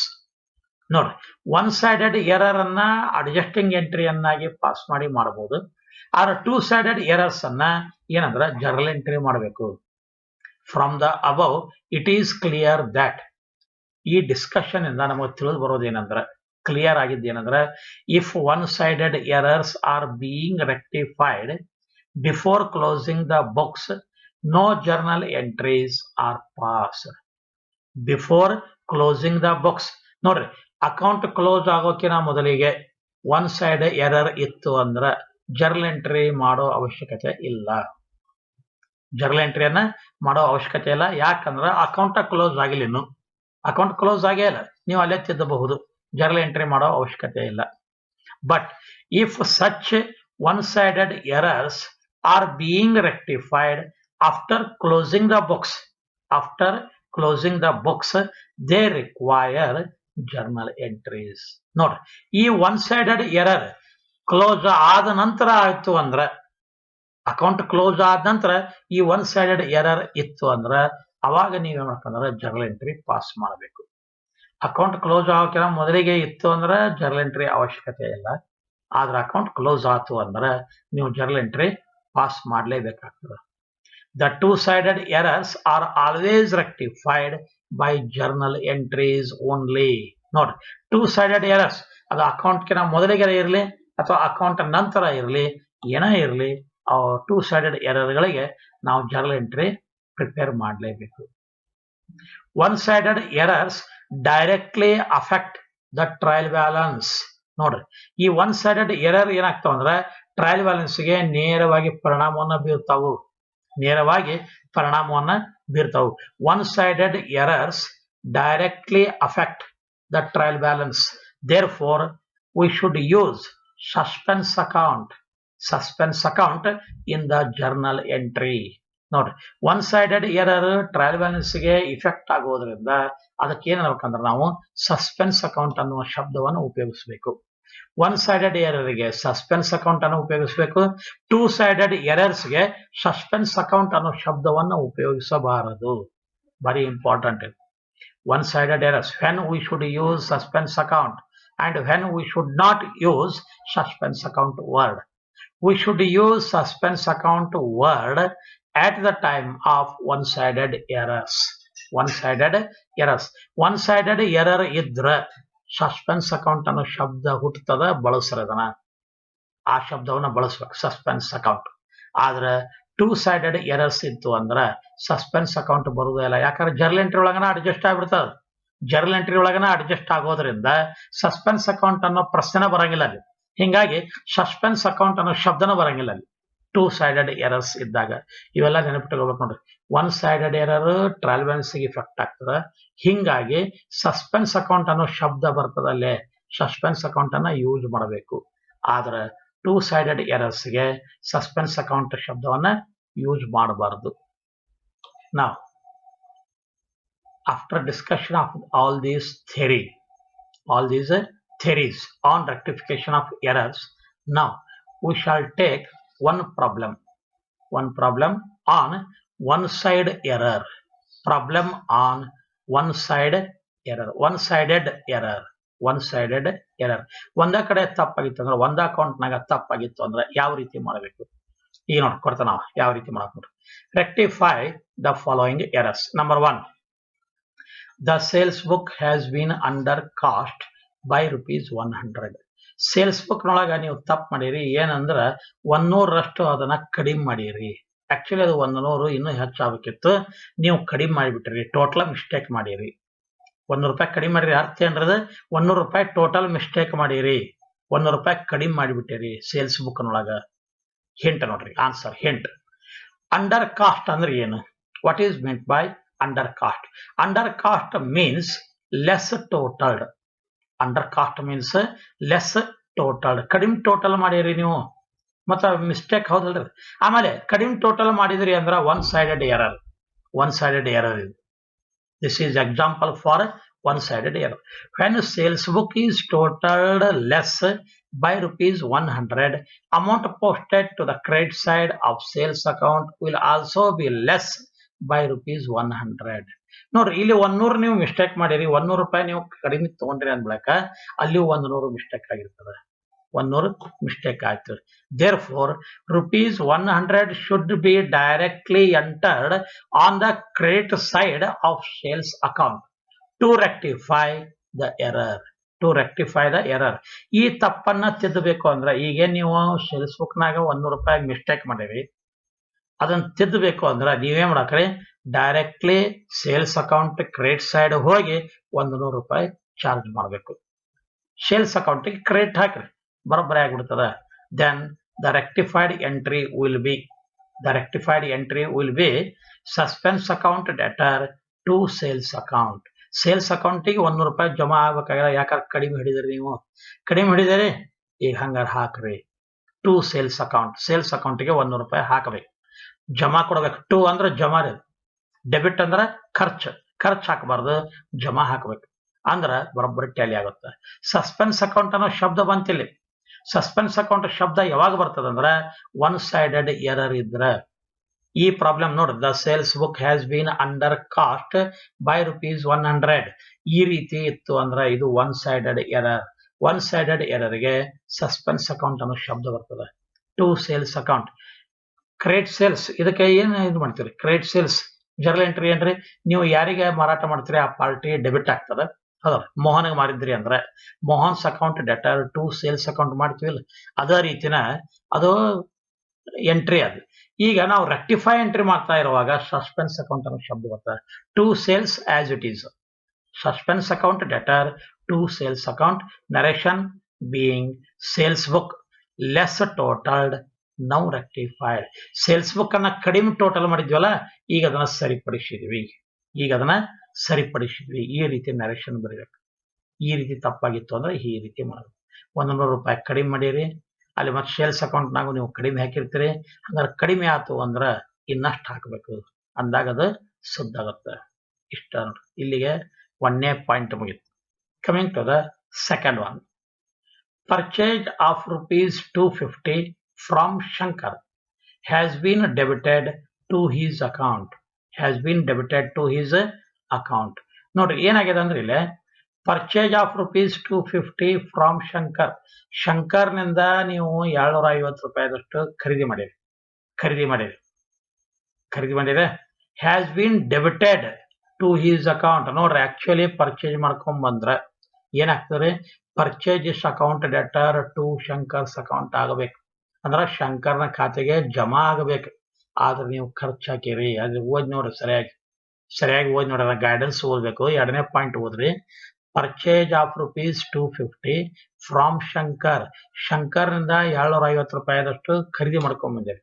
ನೋಡಿ, ಒನ್ ಸೈಡೆಡ್ ಎರರ್ ಅನ್ನ ಅಡ್ಜಸ್ಟಿಂಗ್ ಎಂಟ್ರಿ ಅನ್ನಾಗಿ ಪಾಸ್ ಮಾಡಿ ಮಾಡಬಹುದು. ಆದ್ರೆ ಟೂ ಸೈಡೆಡ್ ಎರರ್ಸ್ ಅನ್ನ ಏನಂದ್ರೆ ಜರ್ನಲ್ ಎಂಟ್ರಿ ಮಾಡಬೇಕು. From the above it is clear that, ಈ ಡಿಸ್ಕಷನ್ ಇಂದ ನಮಗೆ ತಿಳಿದು ಬರೋದೇನಂದ್ರೆ, ಕ್ಲಿಯರ್ ಆಗಿದ್ದೇನಂದ್ರೆ, if one sided errors are being rectified before closing the books, no journal entries are passed. Before closing the books, ನೋಡ್ರಿ, ಅಕೌಂಟ್ ಕ್ಲೋಸ್ ಆಗೋಕಿನ ಮೊದಲಿಗೆ ಒನ್ ಸೈಡ್ ಎರರ್ ಇತ್ತು ಅಂದ್ರೆ ಜರ್ನಲ್ ಎಂಟ್ರಿ ಮಾಡೋ ಅವಶ್ಯಕತೆ ಇಲ್ಲ. ಜರ್ನಲ್ ಎಂಟ್ರಿಯನ್ನ ಮಾಡೋ ಅವಶ್ಯಕತೆ ಇಲ್ಲ. ಯಾಕಂದ್ರೆ ಅಕೌಂಟ್ ಕ್ಲೋಸ್ ಆಗಿಲ್ಲ, ಇನ್ನು ಅಕೌಂಟ್ ಕ್ಲೋಸ್ ಆಗೇ ಇಲ್ಲ, ನೀವು ಅಲ್ಲೇ ತಿದ್ದಬಹುದು. ಜರ್ನಲ್ ಎಂಟ್ರಿ ಮಾಡೋ ಅವಶ್ಯಕತೆ ಇಲ್ಲ. But if such one sided errors are being rectified after closing the books, after closing the books, they require journal entries. ನೋಡಿ, ಈ ಒನ್ ಸೈಡೆಡ್ ಎರರ್ ಕ್ಲೋಸ್ ಆದ ನಂತರ ಆಯ್ತು ಅಂದ್ರೆ, ಅಕೌಂಟ್ ಕ್ಲೋಸ್ ಆದ ನಂತರ ಈ ಒನ್ ಸೈಡೆಡ್ ಎರರ್ ಇತ್ತು ಅಂದ್ರೆ ಅವಾಗ ನೀವೇನ್ ಮಾಡ್ಕೊಂಡ್ರೆ ಜರ್ನಲ್ ಎಂಟ್ರಿ ಪಾಸ್ ಮಾಡಬೇಕು. ಅಕೌಂಟ್ ಕ್ಲೋಸ್ ಆಗೋಕಿನ ಮೊದಲಿಗೆ ಇತ್ತು ಅಂದ್ರೆ ಜರ್ನಲ್ ಎಂಟ್ರಿ ಅವಶ್ಯಕತೆ ಇಲ್ಲ. ಆದ್ರೆ ಅಕೌಂಟ್ ಕ್ಲೋಸ್ ಆಯ್ತು ಅಂದ್ರೆ ನೀವು ಜರ್ನಲ್ ಎಂಟ್ರಿ ಪಾಸ್ ಮಾಡಲೇಬೇಕಾಗ್ತದೆ. The two sided errors are always rectified by journal entries only. ನೋಡಿ, ಟೂ ಸೈಡೆಡ್ ಎರರ್ಸ್ ಅದು ಅಕೌಂಟ್ಕಿನ ಮೊದಲಿಗೆ ಇರಲಿ ಅಥವಾ ಅಕೌಂಟ್ ನಂತರ ಇರಲಿ, ಏನೇ ಇರಲಿ, ಟೂ ಸೈಡೆಡ್ ಎರರ್ಗಳಿಗೆ ನಾವು ಜರ್ನಲ್ ಎಂಟ್ರಿ ಪ್ರಿಪೇರ್ ಮಾಡಲೇಬೇಕು. One sided errors directly affect the trial balance. ನೋಡ್ರಿ, ಈ ಒನ್ ಸೈಡೆಡ್ ಎರರ್ ಏನಾಗ್ತಾವ ಅಂದ್ರೆ ಟ್ರಯಲ್ ಬ್ಯಾಲೆನ್ಸ್ಗೆ ನೇರವಾಗಿ ಪರಿಣಾಮವನ್ನ ಬೀರ್ತಾವು, ನೇರವಾಗಿ ಪರಿಣಾಮವನ್ನ ಬೀರ್ತಾವು. One sided errors directly affect the trial balance. Therefore we should use suspense account, suspense account in the journal entry. ನೋಡ್ರಿ, ಒನ್ ಸೈಡೆಡ್ ಎರರ್ ಟ್ರಯಲ್ ಬ್ಯಾಲೆನ್ಸ್ಗೆ ಇಫೆಕ್ಟ್ ಆಗೋದ್ರಿಂದ ಅದಕ್ಕೆ ಏನ್ ಹೇಳ್ಬೇಕಂದ್ರೆ ನಾವು ಸಸ್ಪೆನ್ಸ್ ಅಕೌಂಟ್ ಅನ್ನುವ ಶಬ್ದವನ್ನು ಉಪಯೋಗಿಸಬೇಕು. ಒನ್ ಸೈಡೆಡ್ ಎರರ್ಗೆ ಸಸ್ಪೆನ್ಸ್ ಅಕೌಂಟ್ ಅನ್ನು ಉಪಯೋಗಿಸಬೇಕು. ಟೂ ಸೈಡೆಡ್ ಎರರ್ಸ್ಗೆ ಸಸ್ಪೆನ್ಸ್ ಅಕೌಂಟ್ ಅನ್ನೋ ಶಬ್ದವನ್ನು ಉಪಯೋಗಿಸಬಾರದು. Very important. One sided errors, when we should use suspense account and when we should not use suspense account word. We should use suspense account word at the time of one-sided errors. One-sided errors. One-sided error ಇದ್ರೆ ಸಸ್ಪೆನ್ಸ್ ಅಕೌಂಟ್ ಅನ್ನೋ ಶಬ್ದ ಹುಟ್ಟುತ್ತದ, ಬಳಸ್ರದನ, ಆ ಶಬ್ದವನ್ನ ಬಳಸ್ಬೇಕು, ಸಸ್ಪೆನ್ಸ್ ಅಕೌಂಟ್. ಆದ್ರೆ ಟೂ ಸೈಡೆಡ್ ಎರರ್ಸ್ ಇತ್ತು ಅಂದ್ರೆ ಸಸ್ಪೆನ್ಸ್ ಅಕೌಂಟ್ ಬರುವುದೇ ಇಲ್ಲ. ಯಾಕಂದ್ರೆ ಜರ್ನಲ್ ಎಂಟ್ರಿ ಒಳಗನ ಅಡ್ಜಸ್ಟ್ ಆಗ್ಬಿಡ್ತದ. ಜರ್ನಲ್ ಎಂಟ್ರಿ ಒಳಗನ ಅಡ್ಜಸ್ಟ್ ಆಗೋದ್ರಿಂದ ಸಸ್ಪೆನ್ಸ್ ಅಕೌಂಟ್ ಅನ್ನೋ ಪ್ರಶ್ನೆ ಬರಂಗಿಲ್ಲ ಅಲ್ಲಿ. ಹಿಂಗಾಗಿ ಸಸ್ಪೆನ್ಸ್ ಅಕೌಂಟ್ ಅನ್ನೋ ಶಬ್ದನ ಬರಂಗಿಲ್ಲ ಅಲ್ಲಿ ಟೂ ಸೈಡೆಡ್ ಎರರ್ಸ್ ಇದ್ದಾಗ. ಇವೆಲ್ಲ ನೆನಪಿಟ್ಕೋಬೇಕು ನೋಡ್ರಿ. ಒನ್ ಸೈಡೆಡ್ ಎರರ್ ಟ್ರಯಲ್ ಬ್ಯಾಲೆನ್ಸ್ಗೆ ಇಫೆಕ್ಟ್ ಆಗ್ತದ, ಹಿಂಗಾಗಿ ಸಸ್ಪೆನ್ಸ್ ಅಕೌಂಟ್ ಅನ್ನೋ ಶಬ್ದ ಬರ್ತದಲ್ಲೇ, ಸಸ್ಪೆನ್ಸ್ ಅಕೌಂಟ್ ಅನ್ನ ಯೂಸ್ ಮಾಡಬೇಕು. ಆದ್ರೆ ಟೂ ಸೈಡೆಡ್ ಎರರ್ಸ್ಗೆ ಸಸ್ಪೆನ್ಸ್ ಅಕೌಂಟ್ ಶಬ್ದವನ್ನ ಯೂಸ್ ಮಾಡಬಾರದು. ನಾವು after discussion of all these theories on rectification of errors, now we shall take one problem on one side error. Problem on one sided error. ಒಂದ ಕಡೆ ತಪ್ಪಾಗಿತ್ತು ಅಂದ್ರೆ, ಒಂದ ಅಕೌಂಟ್ ನಾಗ ತಪ್ಪಾಗಿತ್ತು ಅಂದ್ರೆ ಯಾವ ರೀತಿ ಮಾಡಬೇಕು ಈಗ ನೋಡಿ ಕೊಡ್ತಾ ನಾವು ಯಾವ ರೀತಿ ಮಾಡಕ್ ನೋಡ್ರಿ. Rectify the following errors. Number 1, the sales book has been under cost by ₹100. Sales book ನೊಳಗ ನೀವು ತಪ್ಪು ಮಾಡಿರಿ, ಏನಂದ್ರ 100ರಷ್ಟು ಅದನ್ನ ಕಡಿಮೆ ಮಾಡಿರಿ. ಆಕ್ಚುಲಿ ಅದು 100 ಇನ್ನೂ ಹೆಚ್ಚಾಗಬೇಕಿತ್ತು, ನೀವು ಕಡಿಮೆ ಮಾಡಿಬಿಟ್ರಿ, ಟೋಟಲ್ ಮಿಸ್ಟೇಕ್ ಮಾಡಿರಿ. ₹100 ಕಡಿಮೆ ಮಾಡಿರಿ, ಅರ್ಥ ಏನ್ರದ ₹100 ಟೋಟಲ್ ಮಿಸ್ಟೇಕ್ ಮಾಡಿರಿ, ₹100 ಕಡಿಮೆ ಮಾಡಿಬಿಟ್ಟಿರಿ ಸೇಲ್ಸ್ ಬುಕ್ ನೊಳಗ. ಹಿಂಟ್ ನೋಡ್ರಿ, ಆನ್ಸರ್ ಹಿಂಟ್. ಅಂಡರ್ ಕಾಸ್ಟ್ ಅಂದ್ರೆ ಏನು? What is meant by under cast? Under cast means less totalled. Under cast means less totalled. ಕಡಿಮೆ ಟೋಟಲ್ ಮಾಡಿರಿ ನೀವು, ಮತ್ತ ಮಿಸ್ಟೇಕ್ ಹೌದಲ್ರಿ. ಆಮೇಲೆ ಕಡಿಮೆ ಟೋಟಲ್ ಮಾಡಿದ್ರಿ ಅಂದ್ರ ಒನ್ ಸೈಡೆಡ್ ಎರರ್ ಇದು. This is example for one sided error. When sales book is totaled less by rupees 100, amount posted to the credit side of sales account will also be less by rupees 100. ನೋಡ್ರಿ, ಇಲ್ಲಿ 100 ನೀವು ಮಿಸ್ಟೇಕ್ ಮಾಡಿರಿ, 100 ರೂಪಾಯಿ ನೀವು ಕಡಿಮೆ ತಗೊಂಡ್ರಿ ಅಂದ್ಬಳಕ ಅಲ್ಲಿ 100 ಮಿಸ್ಟೇಕ್ ಆಗಿರ್ತದೆ. 100 ಮಿಸ್ಟೇಕ್ ಆಯ್ತು. Therefore, rupees 100 should be directly entered on the credit side of sales account to rectify the error. ಈ ತಪ್ಪನ್ನ ತಿದ್ದಬೇಕು ಅಂದ್ರೆ ಈಗ ನೀವು ಸೇಲ್ಸ್ ಬುಕ್ ನಾಗ 100 ರೂಪಾಯಿ ಮಿಸ್ಟೇಕ್ ಮಾಡಿರಿ, ಅದನ್ನ ತಿದ್ದಬೇಕು ಅಂದ್ರೆ ನೀವೇನ್ ಮಾಡಕ್ರಿ, directly sales account credit side ಹೋಗಿ 100 ರೂಪಾಯಿ ಚಾರ್ಜ್ ಮಾಡಬೇಕು. ಸೇಲ್ಸ್ ಅಕೌಂಟಿಗೆ ಕ್ರೆಡಿಟ್ ಹಾಕ್ರಿ, ಬರೋಬ್ಬರಿ ಆಗ್ಬಿಡ್ತದ. Then the rectified entry will be suspense account debtor to sales account. Sales ಅಕೌಂಟಿಗೆ 100 ರೂಪಾಯಿ ಜಮಾ ಆಗ್ಬೇಕಾಗಿಲ್ಲ, ಯಾಕಂದ್ರೆ ಕಡಿಮೆ ಹಿಡಿದ್ರಿ, ನೀವು ಕಡಿಮೆ ಹಿಡಿದಿರಿ, ಈಗ ಹಂಗಾರ ಹಾಕ್ರಿ ಟು ಸೇಲ್ಸ್ ಅಕೌಂಟಿಗೆ 100 ರೂಪಾಯಿ ಹಾಕಬೇಕು, ಜಮಾ ಕೊಡ್ಬೇಕು. ಟು ಅಂದ್ರೆ ಜಮಾ ರೀ, ಡೆಬಿಟ್ ಅಂದ್ರೆ ಖರ್ಚು ಹಾಕಬಾರ್ದು, ಜಮಾ ಹಾಕಬೇಕು, ಅಂದ್ರ ಬರೋಬ್ಬರಿ ಟ್ಯಾಲಿ ಆಗುತ್ತೆ. ಸಸ್ಪೆನ್ಸ್ ಅಕೌಂಟ್ ಅನ್ನೋ ಶಬ್ದ ಬಂತಿಲ್ಲಿ. ಸಸ್ಪೆನ್ಸ್ ಅಕೌಂಟ್ ಶಬ್ದ ಯಾವಾಗ ಬರ್ತದಂದ್ರ ಒನ್ ಸೈಡೆಡ್ ಎರರ್ ಇದ್ರ. ಈ ಪ್ರಾಬ್ಲಮ್ ನೋಡ್ರಿ, the sales book has been undercast by rupees 100 ಈ ರೀತಿ ಇತ್ತು ಅಂದ್ರೆ ಇದು ಒನ್ ಸೈಡೆಡ್ ಎರರ್ಗೆ ಸಸ್ಪೆನ್ಸ್ ಅಕೌಂಟ್ ಅನ್ನೋ ಶಬ್ದ ಬರ್ತದೆ. To sales account credit sales, ಇದಕ್ಕೆ ಏನ್ ಇದು ಮಾಡ್ತೀರಿ, ಕ್ರೆಡಿಟ್ ಸೇಲ್ಸ್ ಜರ್ನಲ್ ಎಂಟ್ರಿ ಏನ್ರಿ, ನೀವು ಯಾರಿಗೆ ಮಾರಾಟ ಮಾಡ್ತೀರಿ ಆ ಪಾರ್ಟಿ ಡೆಬಿಟ್ ಆಗ್ತದೆ. ಹೌದಾ, ಮೋಹನ್ಗೆ ಮಾರಿದ್ರಿ ಅಂದ್ರೆ Mohan's account debtor to sales account ಮಾಡ್ತೀವಿಲ್ಲ, ಅದೇ ರೀತಿನ ಅದು ಎಂಟ್ರಿ ಅದು. ಈಗ ನಾವು ರೆಕ್ಟಿಫೈ ಎಂಟ್ರಿ ಮಾಡ್ತಾ ಇರುವಾಗ ಸಸ್ಪೆನ್ಸ್ ಅಕೌಂಟ್ ಅನ್ನೋ ಶಬ್ದ ಬರ್ತದೆ. To sales as it is, suspense account debtor to sales account, narration being sales book less totalled now rectified. Sales book ಅನ್ನ ಕಡಿಮೆ ಟೋಟಲ್ ಮಾಡಿದ್ವಲ್ಲ, ಈಗ ಅದನ್ನ ಸರಿಪಡಿಸಿದ್ವಿ. ಈ ರೀತಿ ನರೇಷನ್ ಬರೀಬೇಕು. ಈ ರೀತಿ ತಪ್ಪಾಗಿತ್ತು ಅಂದ್ರೆ ಈ ರೀತಿ ಮಾಡೋದು. 100 ರೂಪಾಯಿ ಕಡಿಮೆ ಮಾಡಿರಿ, ಅಲ್ಲಿ ಮತ್ತೆ ಸೇಲ್ಸ್ ಅಕೌಂಟ್ನಾಗ ನೀವು ಕಡಿಮೆ ಹಾಕಿರ್ತೀರಿ, ಹಂಗಾರೆ ಕಡಿಮೆ ಆಯ್ತು ಅಂದ್ರೆ ಇನ್ನಷ್ಟು ಹಾಕಬೇಕು, ಅಂದಾಗ ಅದು ಸುದ್ದಾಗುತ್ತೆ. ಇಷ್ಟ ನೋಡ್ರಿ, ಇಲ್ಲಿಗೆ 1ನೇ ಪಾಯಿಂಟ್ ಮುಗಿತು. Coming to the second one, purchase of rupees 250 from Shankar has been debited to his account. ನೋಡ್ರಿ, ಏನಾಗಿದೆ ಅಂದ್ರೆ ಇಲ್ಲಿ ಪರ್ಚೇಸ್ ಆಫ್ rupees 250 ಫ್ರಮ್ ಶಂಕರ್ನಿಂದ ನೀವು 250 ರೂಪಾಯಿದಷ್ಟು ಖರೀದಿ ಮಾಡಿರಿ. Has been debited to his account. ನೋಡ್ರಿ, ಆಕ್ಚುಲಿ ಪರ್ಚೇಸ್ ಮಾಡ್ಕೊಂಡ್ ಬಂದ್ರ ಏನಾಗ್ತದೆ, purchase account debtor to Shankar's account ಆಗಬೇಕು, ಅಂದ್ರ ಶಂಕರ್ನ ಖಾತೆಗೆ ಜಮಾ ಆಗಬೇಕು. ಆದ್ರೆ ನೀವು ಖರ್ಚು ಹಾಕಿರಿ, ಅದು ಓದ್ ನೋಡ್ರಿ, ಸರಿಯಾಗಿ ಓದ್ ನೋಡ್ರಿ, ಗೈಡೆನ್ಸ್ ಓದ್ಬೇಕು. 2ನೇ ಪಾಯಿಂಟ್ ಓದ್ರಿ, ಪರ್ಚೇಸ್ ಆಫ್ rupees 250 ಫ್ರಮ್ ಶಂಕರ್ನಿಂದ 250 ರೂಪಾಯಿದಷ್ಟು ಖರೀದಿ ಮಾಡ್ಕೊಂಡ್ ಬಂದೇವೆ.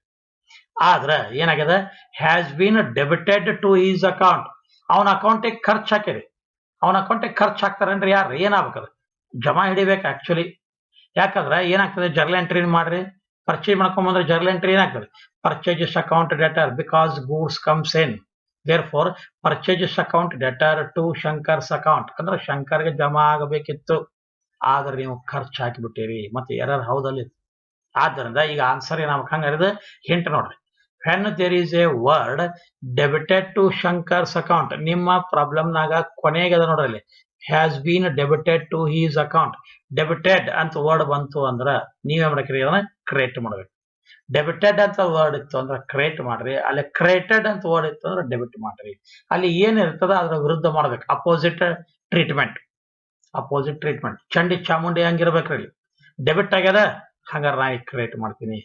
ಆದ್ರೆ ಏನಾಗಿದೆ, has been debited to his account, ಅವನ ಅಕೌಂಟಿಗೆ ಖರ್ಚು ಹಾಕಿರಿ. ಅವನ ಅಕೌಂಟಿಗೆ ಖರ್ಚು ಹಾಕ್ತಾರೇನ್ರಿ, ಯಾರು ಏನಾಗ್ಬೇಕದ ಜಮಾ ಹಿಡಿಬೇಕು ಆಕ್ಚುಲಿ. ಯಾಕಂದ್ರೆ ಏನಾಗ್ತದೆ, ಜರ್ನಲ್ ಎಂಟ್ರಿ ಮಾಡ್ರಿ, ಪರ್ಚೇಸ್ ಮಾಡ್ಕೊಂಡ್ ಬಂದ್ರೆ ಜರ್ನಲ್ ಎಂಟ್ರಿ ಏನಾಗ್ತದೆ, purchases account deter because goods comes in. therefore purchases account debtor to Shankar's account, ಅಂದ್ರೆ ಶಂಕರ್ಗೆ ಜಮಾ ಆಗಬೇಕಿತ್ತು, ಆದ್ರೆ ನೀವು ಖರ್ಚು ಹಾಕಿಬಿಟ್ಟಿರಿ, ಮತ್ತೆ ಎರರ್ ಹೌದಲ್ಲಿ. ಆದ್ದರಿಂದ ಈಗ ಆನ್ಸರ್ ಏನಾಗಬೇಕು, ಹಂಗಾದ್ರೆ ಹಿಂಟ್ ನೋಡ್ರಿ, when there is a word debited to Shankar's account, ನಿಮ್ಮ ಪ್ರಾಬ್ಲಮ್ನಾಗ ಕೊನೆಗೆ ಅದ ನೋಡ್ರಿ, has been debited to his account, debited ಅಂತ ವರ್ಡ್ ಬಂತು ಅಂದ್ರ ನೀವೇ ಮಾಡಕ್ರಿ, ಅದನ್ನ ಕ್ರಿಯೇಟ್ ಮಾಡ್ಬೇಕು. ಡೆಬಿಟೆಡ್ ಅಂತ ವರ್ಡ್ ಇತ್ತು ಅಂದ್ರೆ ಕ್ರಿಯೇಟ್ ಮಾಡ್ರಿ, ಅಲ್ಲಿ ಕ್ರಿಯೇಟೆಡ್ ಅಂತ ವರ್ಡ್ ಇತ್ತು ಅಂದ್ರೆ ಡೆಬಿಟ್ ಮಾಡ್ರಿ. ಅಲ್ಲಿ ಏನಿರ್ತದ ಅದ್ರ ವಿರುದ್ಧ ಮಾಡ್ಬೇಕು, ಅಪೋಸಿಟ್ ಟ್ರೀಟ್ಮೆಂಟ್. ಚಂಡಿ ಚಾಮುಂಡಿ ಹಂಗಿರ್ಬೇಕ್ರಿ. ಇಲ್ಲಿ ಡೆಬಿಟ್ ಆಗ್ಯದ, ಹಂಗಾರ ನಾ ಈಗ ಕ್ರಿಯೇಟ್ ಮಾಡ್ತೀನಿ,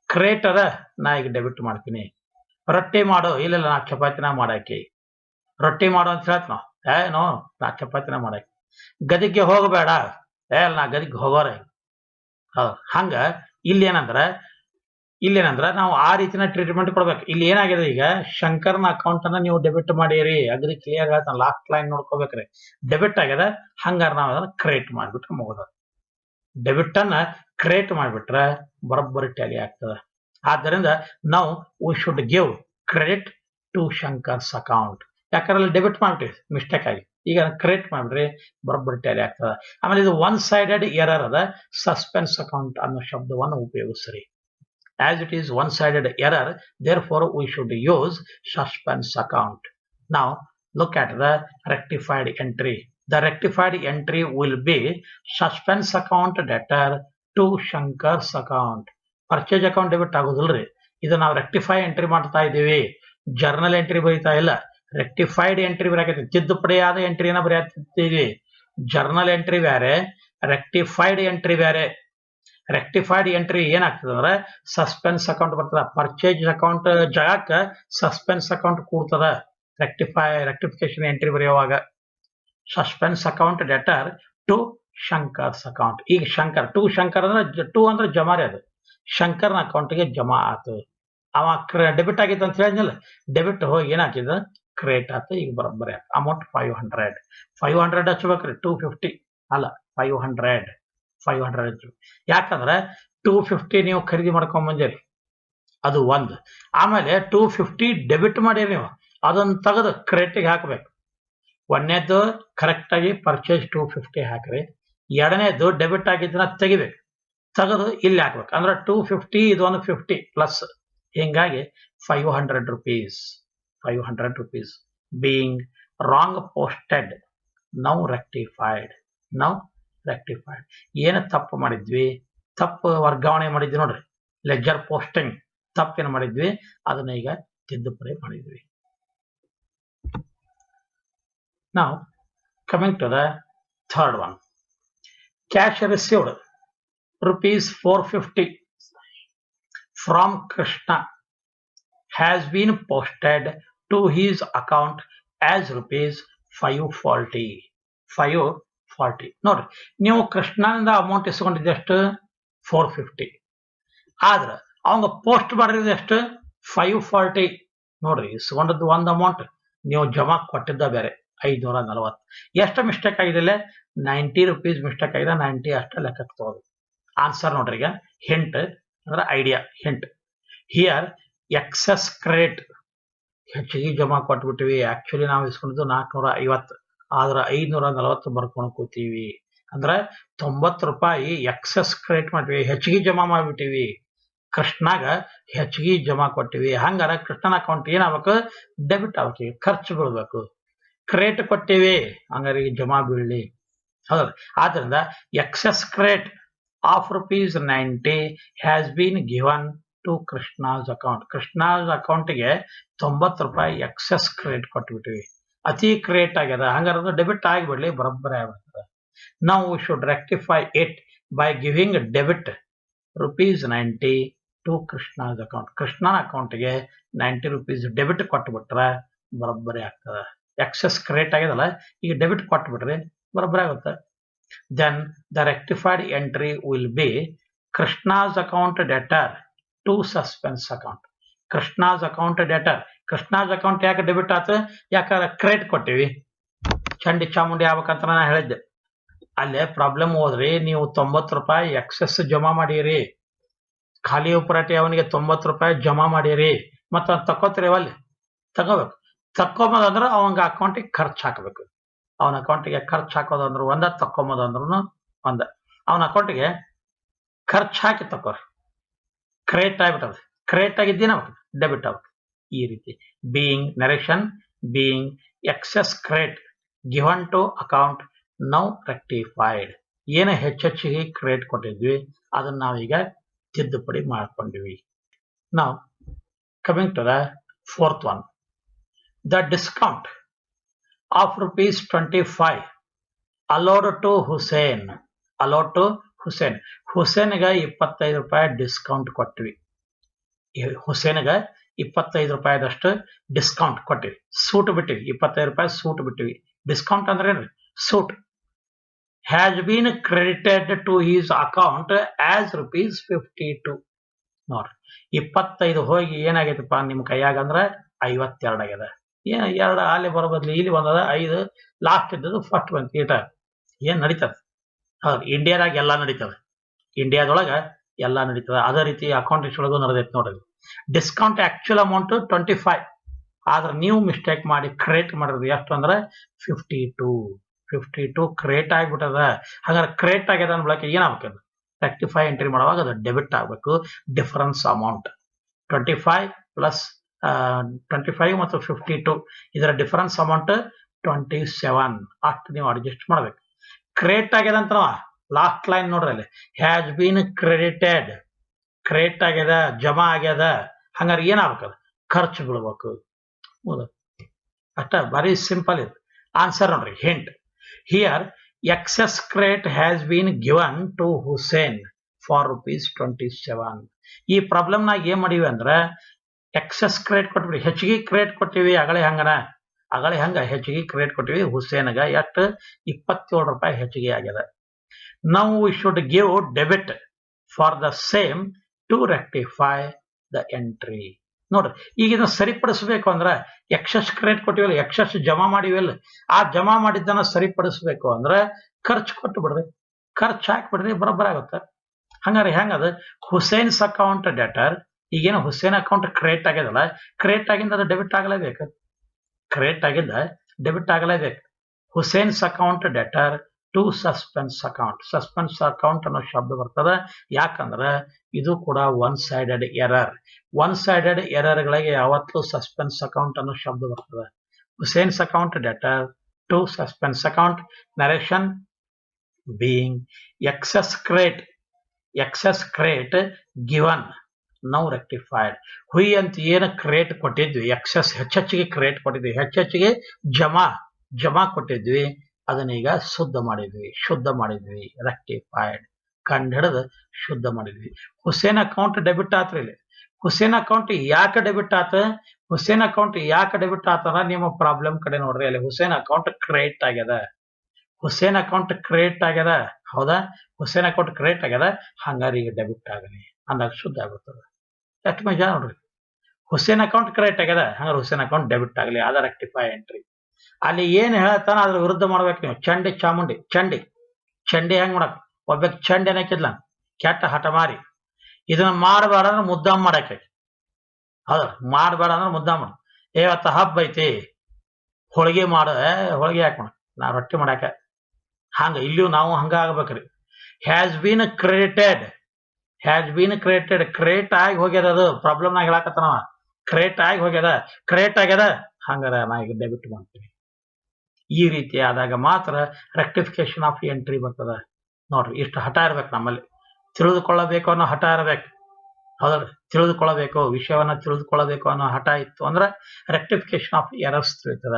ಕ್ರಿಯೇಟ್ ಅದ, ನಾ ಈಗ ಡೆಬಿಟ್ ಮಾಡ್ತೀನಿ. ರೊಟ್ಟಿ ಮಾಡು, ಇಲ್ಲ ನಾ ಚಪಾತಿನ ಮಾಡಾಕಿ, ರೊಟ್ಟಿ ಮಾಡು ಅಂತ ಹೇಳ್ತ ನಾವು, ನೋ ನಾ ಚಪಾತಿನ ಮಾಡಾಕಿ. ಗದಿಗೆ ಹೋಗಬೇಡ, ನಾ ಗದಿಗೆ ಹೋಗೋರ. ಹೌದು, ಹಂಗ ಇಲ್ಲೇನಂದ್ರ ನಾವು ಆ ರೀತಿನ ಟ್ರೀಟ್ಮೆಂಟ್ ಕೊಡ್ಬೇಕು. ಇಲ್ಲಿ ಏನಾಗಿದೆ, ಈಗ ಶಂಕರ್ನ ಅಕೌಂಟ್ ಅನ್ನ ನೀವು ಡೆಬಿಟ್ ಮಾಡಿರಿ, ಅಗ್ರಿ ಕ್ಲಿಯರ್ ಆಯ್ತು, ಲಾಸ್ಟ್ ಲೈನ್ ನೋಡ್ಕೋಬೇಕ್ರಿ. ಡೆಬಿಟ್ ಆಗ್ಯದ, ಹಂಗಾರ ನಾವ್ ಅದನ್ನ ಕ್ರಿಯೇಟ್ ಮಾಡ್ಬಿಟ್ರೆ ಮುಗಿದ. ಡೆಬಿಟ್ ಅನ್ನ ಕ್ರಿಯೇಟ್ ಮಾಡಿಬಿಟ್ರೆ ಬರೋಬ್ಬರಿ ಟ್ಯಾಲಿ ಆಗ್ತದೆ. ಆದ್ದರಿಂದ ನಾವು we should give credit to Shankar's account. ಯಾಕಂದ್ರೆ ಡೆಬಿಟ್ ಮಾಡ್ಬಿಟ್ರಿ ಮಿಸ್ಟೇಕ್ ಆಗಿ, ಈಗ ಕ್ರಿಯೇಟ್ ಮಾಡ್ರಿ ಬರೋಬ್ಬರಿ ಟ್ಯಾಲಿ ಆಗ್ತದೆ. ಆಮೇಲೆ ಇದು ಒನ್ ಸೈಡೆಡ್ ಎರರ್ ಅದ, ಸಸ್ಪೆನ್ಸ್ ಅಕೌಂಟ್ ಅನ್ನೋ ಶಬ್ದವನ್ನು ಉಪಯೋಗಿಸ್ರಿ. As it is one-sided error, therefore we should use suspense account. Now look at the rectified entry. The rectified entry will be suspense account debtor to Shankar's account. Purchase account debit ಆಗೋದಿಲ್ರಿ, ಇದು ನಾವು ರೆಕ್ಟಿಫೈ ಎಂಟ್ರಿ ಮಾಡ್ತಾ ಇದ್ದೀವಿ, ಜರ್ನಲ್ ಎಂಟ್ರಿ ಬರೀತಾ ಇಲ್ಲ. ರೆಕ್ಟಿಫೈಡ್ ಎಂಟ್ರಿ ಬರೆಯಕ್ಕೆ ತಿದ್ದುಪಡಿಯಾದ ಎಂಟ್ರಿನ ಬರೆಯುತ್ತೀವಿ. ಜರ್ನಲ್ ಎಂಟ್ರಿ ಬೇರೆ, ರೆಕ್ಟಿಫೈಡ್ ಎಂಟ್ರಿ ಬೇರೆ. ರೆಕ್ಟಿಫೈಡ್ ಎಂಟ್ರಿ ಏನಾಗ್ತದೆ ಅಂದ್ರೆ ಸಸ್ಪೆನ್ಸ್ ಅಕೌಂಟ್ ಬರ್ತದ, ಪರ್ಚೇಸ್ ಅಕೌಂಟ್ ಜಾಗಕ್ಕೆ ಸಸ್ಪೆನ್ಸ್ ಅಕೌಂಟ್ ಕೂಡ್ತದ ರೆಕ್ಟಿಫಿಕೇಶನ್ ಎಂಟ್ರಿ ಬರೆಯುವಾಗ. Suspense account debtor to Shankar's account. ಈಗ ಶಂಕರ್ ಟು ಶಂಕರ್ ಅಂದ್ರೆ ಟು ಅಂದ್ರೆ ಜಮಾರಿ, ಅದು ಶಂಕರ್ನ ಅಕೌಂಟ್ಗೆ ಜಮಾ ಆತು. ಅವ ಡೆಬಿಟ್ ಆಗಿತ್ತು ಅಂತ ಹೇಳಿದ್ನಲ್ಲ, ಡೆಬಿಟ್ ಹೋಗಿ ಏನಾಗ್ತಿದ ಕ್ರಿಯೇಟ್ ಆಯ್ತು. ಈಗ ಬರೋಬ್ಬರಿ ಅಮೌಂಟ್ 500 ಹಚ್ಬೇಕ್ರಿ, 250 ಅಲ್ಲ 500 ಹಚ್ಚು. ಯಾಕಂದ್ರೆ 250 ನೀವು ಖರೀದಿ ಮಾಡ್ಕೊಂಡ್ ಬಂದಿರಿ, ಅದು ಒಂದು. ಆಮೇಲೆ 250 ಡೆಬಿಟ್ ಮಾಡಿರಿ ನೀವು, ಅದನ್ನ ತೆಗೆದು ಕ್ರೆಡಿಟ್ಗೆ ಹಾಕ್ಬೇಕು. ಒಂದನೇದು ಕರೆಕ್ಟ್ ಆಗಿ ಪರ್ಚೇಸ್ 250 ಹಾಕ್ರಿ, ಎರಡನೇದು ಡೆಬಿಟ್ ಆಗಿದ್ದನ್ನ ತೆಗಿಬೇಕು, ತೆಗೆದು ಇಲ್ಲಿ ಹಾಕ್ಬೇಕು. ಅಂದ್ರೆ 250 ಇದು ಒಂದು 50 ಪ್ಲಸ್, ಹಿಂಗಾಗಿ 500 rupees being wrong posted, now rectified. ಏನು ತಪ್ಪು ಮಾಡಿದ್ವಿ, ತಪ್ಪು ವರ್ಗಾವಣೆ ಮಾಡಿದ್ವಿ ನೋಡ್ರಿ, ಲೆಜರ್ ಪೋಸ್ಟಿಂಗ್ ತಪ್ಪೇನು ಮಾಡಿದ್ವಿ, ಅದನ್ನ ಈಗ ತಿದ್ದುಪಡಿ ಮಾಡಿದ್ವಿ. Now coming to the third one, cash received rupees 450 from Krishna has been posted to his account as rupees 540. ನೋಡ್ರಿ, ನೀವು ಕೃಷ್ಣನಿಂದ ಅಮೌಂಟ್ ಇಸ್ಕೊಂಡಿದ್ದೆ ಎಷ್ಟು 450, ಆದ್ರೆ ಅವಂಗ ಪೋಸ್ಟ್ ಮಾಡಿರೋದು ಎಷ್ಟು 540. ನೋಡ್ರಿ, ಇಸ್ಕೊಂಡದ್ದು ಒಂದು ಅಮೌಂಟ್, ನೀವು ಜಮಾ ಕೊಟ್ಟಿದ್ದ ಬೇರೆ 540. ಎಷ್ಟು ಮಿಸ್ಟೇಕ್ ಆಗಿದೆ, 90 rupees ಮಿಸ್ಟೇಕ್ ಆಗಿದೆ. 90 ಅಷ್ಟ ಲೆಕ್ಕಕ್ಕೆ ತಗೋದು. ಆನ್ಸರ್ ನೋಡ್ರಿ, ಈಗ ಹಿಂಟ್ ಅಂದ್ರೆ idea, hint here excess credit, ಹೆಚ್ಚಿಗೆ ಜಮಾ ಕೊಟ್ಬಿಟ್ಟಿವಿ. ಆಕ್ಚುಲಿ ನಾವು ಇಸ್ಕೊಂಡಿದ್ದು 450, ಆದ್ರೆ 540 ಬರ್ಕೊಂಡು ಕೂತೀವಿ. ಅಂದ್ರೆ 90 ರೂಪಾಯಿ ಎಕ್ಸೆಸ್ ಕ್ರೆಡಿಟ್ ಮಾಡ್ತೀವಿ, ಹೆಚ್ಚಿಗೆ ಜಮಾ ಮಾಡ್ಬಿಟ್ಟಿವಿ. ಕೃಷ್ಣಾಗ ಹೆಚ್ಚಿಗೆ ಜಮಾ ಕೊಟ್ಟಿವಿ, ಹಂಗಾರ ಕೃಷ್ಣನ ಅಕೌಂಟ್ ಏನಾಗಬೇಕು, ಡೆಬಿಟ್ ಆಗ್ಬೇಕು, ಖರ್ಚು ಬೀಳ್ಬೇಕು. ಕ್ರೆಡಿಟ್ ಕೊಟ್ಟಿವಿ, ಹಂಗಾರೆ ಜಮಾ ಬೀಳಲಿ. ಹೌದು, ಆದ್ರಿಂದ excess credit of ₹90 has been given to Krishna's account. Krishna's ಅಕೌಂಟ್ಗೆ 90 ರೂಪಾಯಿ ಎಕ್ಸೆಸ್ ಕ್ರೆಡಿಟ್ ಕೊಟ್ಬಿಟ್ಟಿವಿ, ಅತಿ ಕ್ರಿಯೇಟ್ ಆಗ್ಯದ, ಹಂಗಾರ ಡೆಬಿಟ್ ಆಗಿಬಿಡ್ಲಿ, ಬರೋಬ್ಬರಿ ಆಗ್ಬಿಡ್ತದೆ. ನಾವು should rectify it by giving debit ₹90 to Krishna's account. ಕೃಷ್ಣನ ಅಕೌಂಟ್ಗೆ 90 rupees ಡೆಬಿಟ್ ಕೊಟ್ಬಿಟ್ರೆ ಬರೋಬ್ಬರಿ ಆಗ್ತದೆ. ಎಕ್ಸೆಸ್ ಕ್ರಿಯೇಟ್ ಆಗ್ಯದಲ್ಲ, ಈಗ ಡೆಬಿಟ್ ಕೊಟ್ಬಿಟ್ರಿ ಬರೋಬ್ಬರಿ ಆಗುತ್ತೆ. Then the rectified entry will be Krishna's account debtor to suspense account. Krishna's account debtor, Krishna's account ಯಾಕೆ ಡೆಬಿಟ್ ಆಯ್ತು, ಯಾಕಂದ್ರೆ ಕ್ರೆಡಿಟ್ ಕೊಟ್ಟಿವಿ. ಚಂಡಿ ಚಾಮುಂಡಿ ಆಗ್ಬೇಕಂತ ನಾನು ಹೇಳಿದ್ದೆ. ಅಲ್ಲೇ ಪ್ರಾಬ್ಲಮ್ ಹೋದ್ರಿ, ನೀವು 90 ರೂಪಾಯಿ ಎಕ್ಸೆಸ್ ಜಮಾ ಮಾಡಿರಿ, ಖಾಲಿ ಉಪರಾಟಿ ಅವನಿಗೆ 90 ರೂಪಾಯಿ ಜಮಾ ಮಾಡಿರಿ, ಮತ್ತ ತಕ್ಕೋತೀರಿ, ಅಲ್ಲಿ ತಗೋಬೇಕು. ತಕ್ಕೊಂಬದಂದ್ರೆ ಅವನ ಅಕೌಂಟಿಗೆ ಖರ್ಚು ಹಾಕಬೇಕು. ಅವನ ಅಕೌಂಟಿಗೆ ಖರ್ಚು ಹಾಕೋದಂದ್ರು ಒಂದ, ತಕ್ಕೊಂಬದಂದ್ರು ಒಂದ. ಅವನ ಅಕೌಂಟಿಗೆ ಖರ್ಚು ಹಾಕಿ ತಕೋರಿ, ಕ್ರೆಡಿಟ್ ಆಗಿಬಿಟ್ಟದ. ಕ್ರೆಡಿಟ್ ಆಗಿದ್ದೇನ ಡೆಬಿಟ್ ಆಗುತ್ತೆ. ಈ ರೀತಿ being narration, being excess credit given to account, now rectified. ಏನು ಹೆಚ್ಚೆಚ್ಚಿಗೆ ಕ್ರೆಡಿಟ್ ಕೊಟ್ಟಿದ್ವಿ ಅದನ್ನ ನಾವೀಗ ತಿದ್ದುಪಡಿ ಮಾಡ್ಕೊಂಡಿವಿ. ನಾವು coming to the fourth one, the discount of ₹25 allowed to Hussain. allowed to Hussain, ಹುಸೇನ್ಗೆ 25 ರೂಪಾಯಿ ಡಿಸ್ಕೌಂಟ್ ಕೊಟ್ಟಿವಿ. ಹುಸೇನ್ಗೆ 25 ರೂಪಾಯಿದಷ್ಟು ಡಿಸ್ಕೌಂಟ್ ಕೊಟ್ಟಿವಿ, ಸೂಟ್ ಬಿಟ್ಟಿವಿ. 25 ರೂಪಾಯಿ ಸೂಟ್ ಬಿಟ್ಟಿವಿ. ಡಿಸ್ಕೌಂಟ್ ಅಂದ್ರೆ ಏನ್ರಿ, ಸೂಟ್. Has been credited to his account as ₹52. ನೋಡ್ರಿ, 25 ಹೋಗಿ ಏನಾಗೈತಪ್ಪ ನಿಮ್ಮ ಕೈಯಾಗ ಅಂದ್ರೆ 52 ಆಗ್ಯದ. ಏನ್ 2 ಅಲ್ಲಿ ಬರೋ ಬದ್ಲಿ ಇಲ್ಲಿ ಬಂದದ, 5 ಲಾಸ್ಟ್ ಇದ್ದದ್ದು ಫಸ್ಟ್ ಬಂತು. ಏನ್ ನಡೀತದ? ಹೌದು, ಇಂಡಿಯಾದಾಗ ಎಲ್ಲ ನಡೀತದೆ. ಇಂಡಿಯಾದೊಳಗ ಎಲ್ಲ ನಡೀತದ. ಅದೇ ರೀತಿ ಅಕೌಂಟೆನ್ಸಿ ಒಳಗೂ ನಡೆದೈತೆ ನೋಡ್ರಿ. ಡಿಸ್ಕೌಂಟ್ ಆಕ್ಚುಲ್ ಅಮೌಂಟ್ 25, ಆದ್ರೆ ನೀವು ಮಿಸ್ಟೇಕ್ ಮಾಡಿ ಕ್ರಿಯೇಟ್ ಮಾಡಿದ್ರಿ ಎಷ್ಟು ಅಂದ್ರೆ 52 ಕ್ರಿಯೇಟ್ ಆಗ್ಬಿಟ್ಟದ. ಹಾಗಾದ್ರೆ ಕ್ರಿಯೇಟ್ ಆಗ್ಯದ ಅನ್ ಬಳಕೆ ಏನಾಗ್ಬೇಕು, ರೆಕ್ಟಿಫೈ ಎಂಟ್ರಿ ಮಾಡುವಾಗ ಅದು ಡೆಬಿಟ್ ಆಗಬೇಕು. ಡಿಫರೆನ್ಸ್ ಅಮೌಂಟ್ 25 ಪ್ಲಸ್ 25 ಮತ್ತು 52 ಇದರ ಡಿಫರೆನ್ಸ್ ಅಮೌಂಟ್ 27 ಅಷ್ಟು ನೀವು ಅಡ್ಜಸ್ಟ್ ಮಾಡ್ಬೇಕು. ಕ್ರಿಯೇಟ್ ಆಗ್ಯದ ಅಂತ ಲಾಸ್ಟ್ ಲೈನ್ ನೋಡ್ರಿ, ಅಲ್ಲಿ ಹ್ಯಾಸ್ ಬೀನ್ ಕ್ರೆಡಿಟೆಡ್, ಕ್ರಿಯೇಟ್ ಆಗ್ಯದ, ಜಮಾ ಆಗ್ಯದ. ಹಂಗಾರೆ ಏನಾಗ್ಬೇಕದು, ಖರ್ಚು ಬೀಳ್ಬೇಕು. ಹೌದಾ, ಅಷ್ಟ ಬಾರಿ ಸಿಂಪಲ್ ಇದು. ಆನ್ಸರ್ ನೋಡ್ರಿ, hint here excess credit has been given to Hussain for ₹27. ಈ ಪ್ರಾಬ್ಲಮ್ ನಾಗ ಏನ್ ಮಾಡಿವಿ ಅಂದ್ರೆ ಎಕ್ಸೆಸ್ ಕ್ರೆಡಿಟ್ ಕೊಟ್ಬಿಡಿ, ಹೆಚ್ಚಿಗೆ ಕ್ರೆಡಿಟ್ ಕೊಟ್ಟಿವಿ. ಅಗಳೆ ಹಂಗ ಹೆಚ್ಚಿಗೆ ಕ್ರೆಡಿಟ್ ಕೊಟ್ಟಿವಿ. ಹುಸೇನ್ಗ ಎಷ್ಟು ₹27 ಹೆಚ್ಚಿಗೆ ಆಗ್ಯದ. Now we should give debit for the same to rectify the entry. ನೋಡ್ರಿ, ಈಗ ಇದನ್ನ ಸರಿಪಡಿಸಬೇಕು ಅಂದ್ರೆ ಎಕ್ಸೆಸ್ ಕ್ರೆಡಿಟ್ ಕೊಟ್ಟಿವಲ್ಲ, ಎಕ್ಸೆಸ್ ಜಮಾ ಮಾಡಿವಲ್ಲ, ಆ ಜಮಾ ಮಾಡಿದ್ದನ್ನ ಸರಿಪಡಿಸಬೇಕು ಅಂದ್ರೆ ಖರ್ಚು ಕೊಟ್ಟು ಬಿಡ್ರಿ, ಖರ್ಚು ಹಾಕ್ಬಿಡ್ರಿ, ಬರೋಬ್ಬರ ಆಗುತ್ತೆ. ಹಂಗಾರೆ ಹೆಂಗದ, ಹುಸೇನ್ಸ್ ಅಕೌಂಟ್ ಡೆಟರ್, ಈಗೇನು ಹುಸೇನ್ ಅಕೌಂಟ್ ಕ್ರಿಯೇಟ್ ಆಗ್ಯದಲ್ಲ, ಕ್ರಿಯೇಟ್ ಆಗಿಂದ ಅದು ಡೆಬಿಟ್ ಆಗಲೇಬೇಕು, ಕ್ರಿಯೇಟ್ ಆಗಿದ್ದ ಡೆಬಿಟ್ ಆಗಲೇಬೇಕು. Hussain's account debtor to suspense account. Suspense account ಅನ್ನೋ ಶಬ್ದ ಬರ್ತದೆ, ಯಾಕಂದ್ರೆ ಇದು ಕೂಡ one sided error. One sided ಎರರ್ಗಳಿಗೆ ಯಾವತ್ತೂ ಸಸ್ಪೆನ್ಸ್ ಅಕೌಂಟ್ ಅನ್ನೋ ಶಬ್ದ ಬರ್ತದೆ. Hussain's account debtor to suspense account. Narration being excess credit given now rectified. ಹುಯ್ ಅಂತ ಏನು ಕ್ರೇಟ್ ಕೊಟ್ಟಿದ್ವಿ, ಎಕ್ಸೆಸ್ ಹೆಚ್ಚೆಚ್ಚಿಗೆ ಕ್ರೇಟ್ ಕೊಟ್ಟಿದ್ವಿ, ಹೆಚ್ಚೆಚ್ಚಿಗೆ ಜಮಾ ಕೊಟ್ಟಿದ್ವಿ, ಅದನ್ನೀಗ ಶುದ್ಧ ಮಾಡಿದ್ವಿ, ರೆಕ್ಟಿಫೈಡ್ ಕಂಡು ಹಿಡಿದು ಶುದ್ಧ ಮಾಡಿದ್ವಿ. ಹುಸೇನ್ ಅಕೌಂಟ್ ಡೆಬಿಟ್ ಆತ್ರಿ. ಇಲ್ಲಿ ಹುಸೇನ್ ಅಕೌಂಟ್ ಯಾಕೆ ಡೆಬಿಟ್ ಆತ, ಅಂದ್ರೆ ನಿಮ್ಮ ಪ್ರಾಬ್ಲಮ್ ಕಡೆ ನೋಡ್ರಿ, ಅಲ್ಲಿ ಹುಸೇನ್ ಅಕೌಂಟ್ ಕ್ರಿಯೇಟ್ ಆಗ್ಯದ, ಹೌದಾ, ಹುಸೇನ್ ಅಕೌಂಟ್ ಕ್ರಿಯೇಟ್ ಆಗ್ಯದ, ಹಂಗಾರೆ ಈಗ ಡೆಬಿಟ್ ಆಗಲಿ ಅಂದಾಗ ಶುದ್ಧ ಆಗುತ್ತದೆ. ಎಷ್ಟು ಮಜಾ ನೋಡ್ರಿ, ಹುಸೇನ್ ಅಕೌಂಟ್ ಕ್ರಿಯೇಟ್ ಆಗ್ಯದ, ಹಂಗಾರೆ ಹುಸೇನ್ ಅಕೌಂಟ್ ಡೆಬಿಟ್ ಆಗಲಿ, ಅದ ರೆಕ್ಟಿಫೈ ಎಂಟ್ರಿ. ಅಲ್ಲಿ ಏನ್ ಹೇಳ್ತಾನ ಅದ್ರ ವಿರುದ್ಧ ಮಾಡ್ಬೇಕು ನೀವು. ಚಂಡಿ ಹೆಂಗ್ ಮಾಡಕ್, ಒಬ್ಬಕ್ ಚಂಡಿ ಏನಕ್ಕಿದ್ಲ, ಕೆಟ್ಟ ಹಠ ಮಾರಿ, ಇದನ್ನ ಮಾಡಬೇಡ ಅಂದ್ರೆ ಮುದ್ದಾಮ್ ಮಾಡಕ್ಕೆ, ಹೌದ, ಮಾಡಬೇಡ ಅಂದ್ರೆ ಮುದ್ದಾಮ್ ಮಾಡ. ಇವತ್ತ ಹಬ್ಬ ಐತಿ, ಹೋಳಿಗೆ ಹೋಳಿಗೆ ಯಾಕೆ ಮಾಡ, ನಾ ರೊಟ್ಟಿ ಮಾಡಾಕ. ಹಂಗ ಇಲ್ಲಿಯೂ ನಾವು ಹಂಗ ಆಗ್ಬೇಕ್ರಿ. ಹ್ಯಾಸ್ ಬೀನ್ ಕ್ರೆಡಿಟೆಡ್, ಕ್ರಿಯೇಟ್ ಆಗಿ ಹೋಗ್ಯದ, ಅದು ಪ್ರಾಬ್ಲಮ್ ನಾಗ ಹೇಳಕತ್ತನವ, ಕ್ರಿಯೇಟ್ ಆಗ್ಯದ, ಹಂಗಾರ ನಾ ಈಗ ಡೆಬಿಟ್ ಮಾಡ್ತೀನಿ. ಈ ರೀತಿ ಆದಾಗ ಮಾತ್ರ ರೆಕ್ಟಿಫಿಕೇಶನ್ ಆಫ್ ಎಂಟ್ರಿ ಬರ್ತದ. ನೋಡ್ರಿ, ಇಷ್ಟು ಹಠ ಇರ್ಬೇಕು ನಮ್ಮಲ್ಲಿ, ತಿಳಿದುಕೊಳ್ಳಬೇಕು ಅನ್ನೋ ಹಠ ಇರ್ಬೇಕು, ಹೌದ್ರಿ, ತಿಳಿದುಕೊಳ್ಳಬೇಕು, ವಿಷಯವನ್ನ ತಿಳಿದುಕೊಳ್ಳಬೇಕು ಅನ್ನೋ ಹಠ ಇತ್ತು ಅಂದ್ರೆ ರೆಕ್ಟಿಫಿಕೇಶನ್ ಆಫ್ ಎರರ್ಸ್ ತಿಳಿತದ.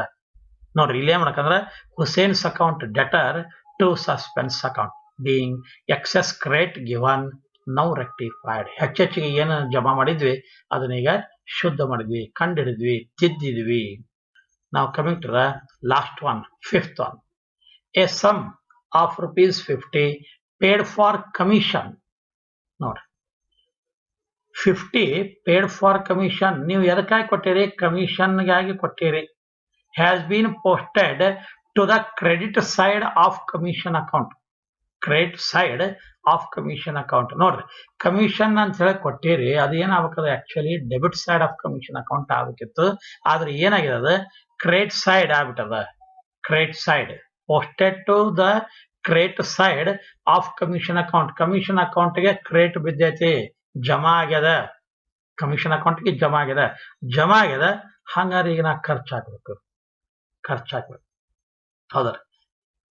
ನೋಡ್ರಿ, ಇಲ್ಲಿ ಏನ್ ಮಾಡಕಂದ್ರೆ Hussain's account debtor to suspense account being excess credit given now rectified. ಹೆಚ್ಚೆಚ್ಚಿಗೆ ಏನು ಜಮಾ ಮಾಡಿದ್ವಿ ಅದನ್ನೀಗ ಶುದ್ಧ ಮಾಡಿದ್ವಿ, ಕಂಡಿಡಿದ್ವಿ, ತಿದ್ದಿದ್ವಿ. Now coming to the last one, fifth one. A sum of ₹50 paid for commission. Note, 50 paid for commission. ನೀವು ಎದಕ್ಕಾಗಿ ಕೊಟ್ಟಿರಿ, ಕಮಿಷನ್ಗಾಗಿ ಕೊಟ್ಟಿರಿ. Has been posted to the credit side of commission account. ನೋಡ್ರಿ, ಕಮಿಷನ್ ಅಂತ ಹೇಳಿ ಕೊಟ್ಟಿರಿ, ಅದು ಏನಾಗಬೇಕದು, actually debit side of commission account ಆಗ್ಬೇಕಿತ್ತು. ಆದ್ರೆ ಏನಾಗಿದೆ, ಅದು ಕ್ರೆಡಿಟ್ ಸೈಡ್ ಆಗ್ಬಿಟ್ಟದ. Credit side posted to the credit side of commission account. Commission ಅಕೌಂಟ್ಗೆ ಕ್ರೆಡಿಟ್ ಬಿದ್ದೈತಿ, ಜಮಾ ಆಗ್ಯದ, ಕಮಿಷನ್ ಅಕೌಂಟ್ಗೆ ಜಮಾ ಆಗ್ಯದ. ಹಂಗಾರೆ ಈಗ ನಾ ಖರ್ಚಾಕ್ಬೇಕು, ಹೌದ್ರಿ.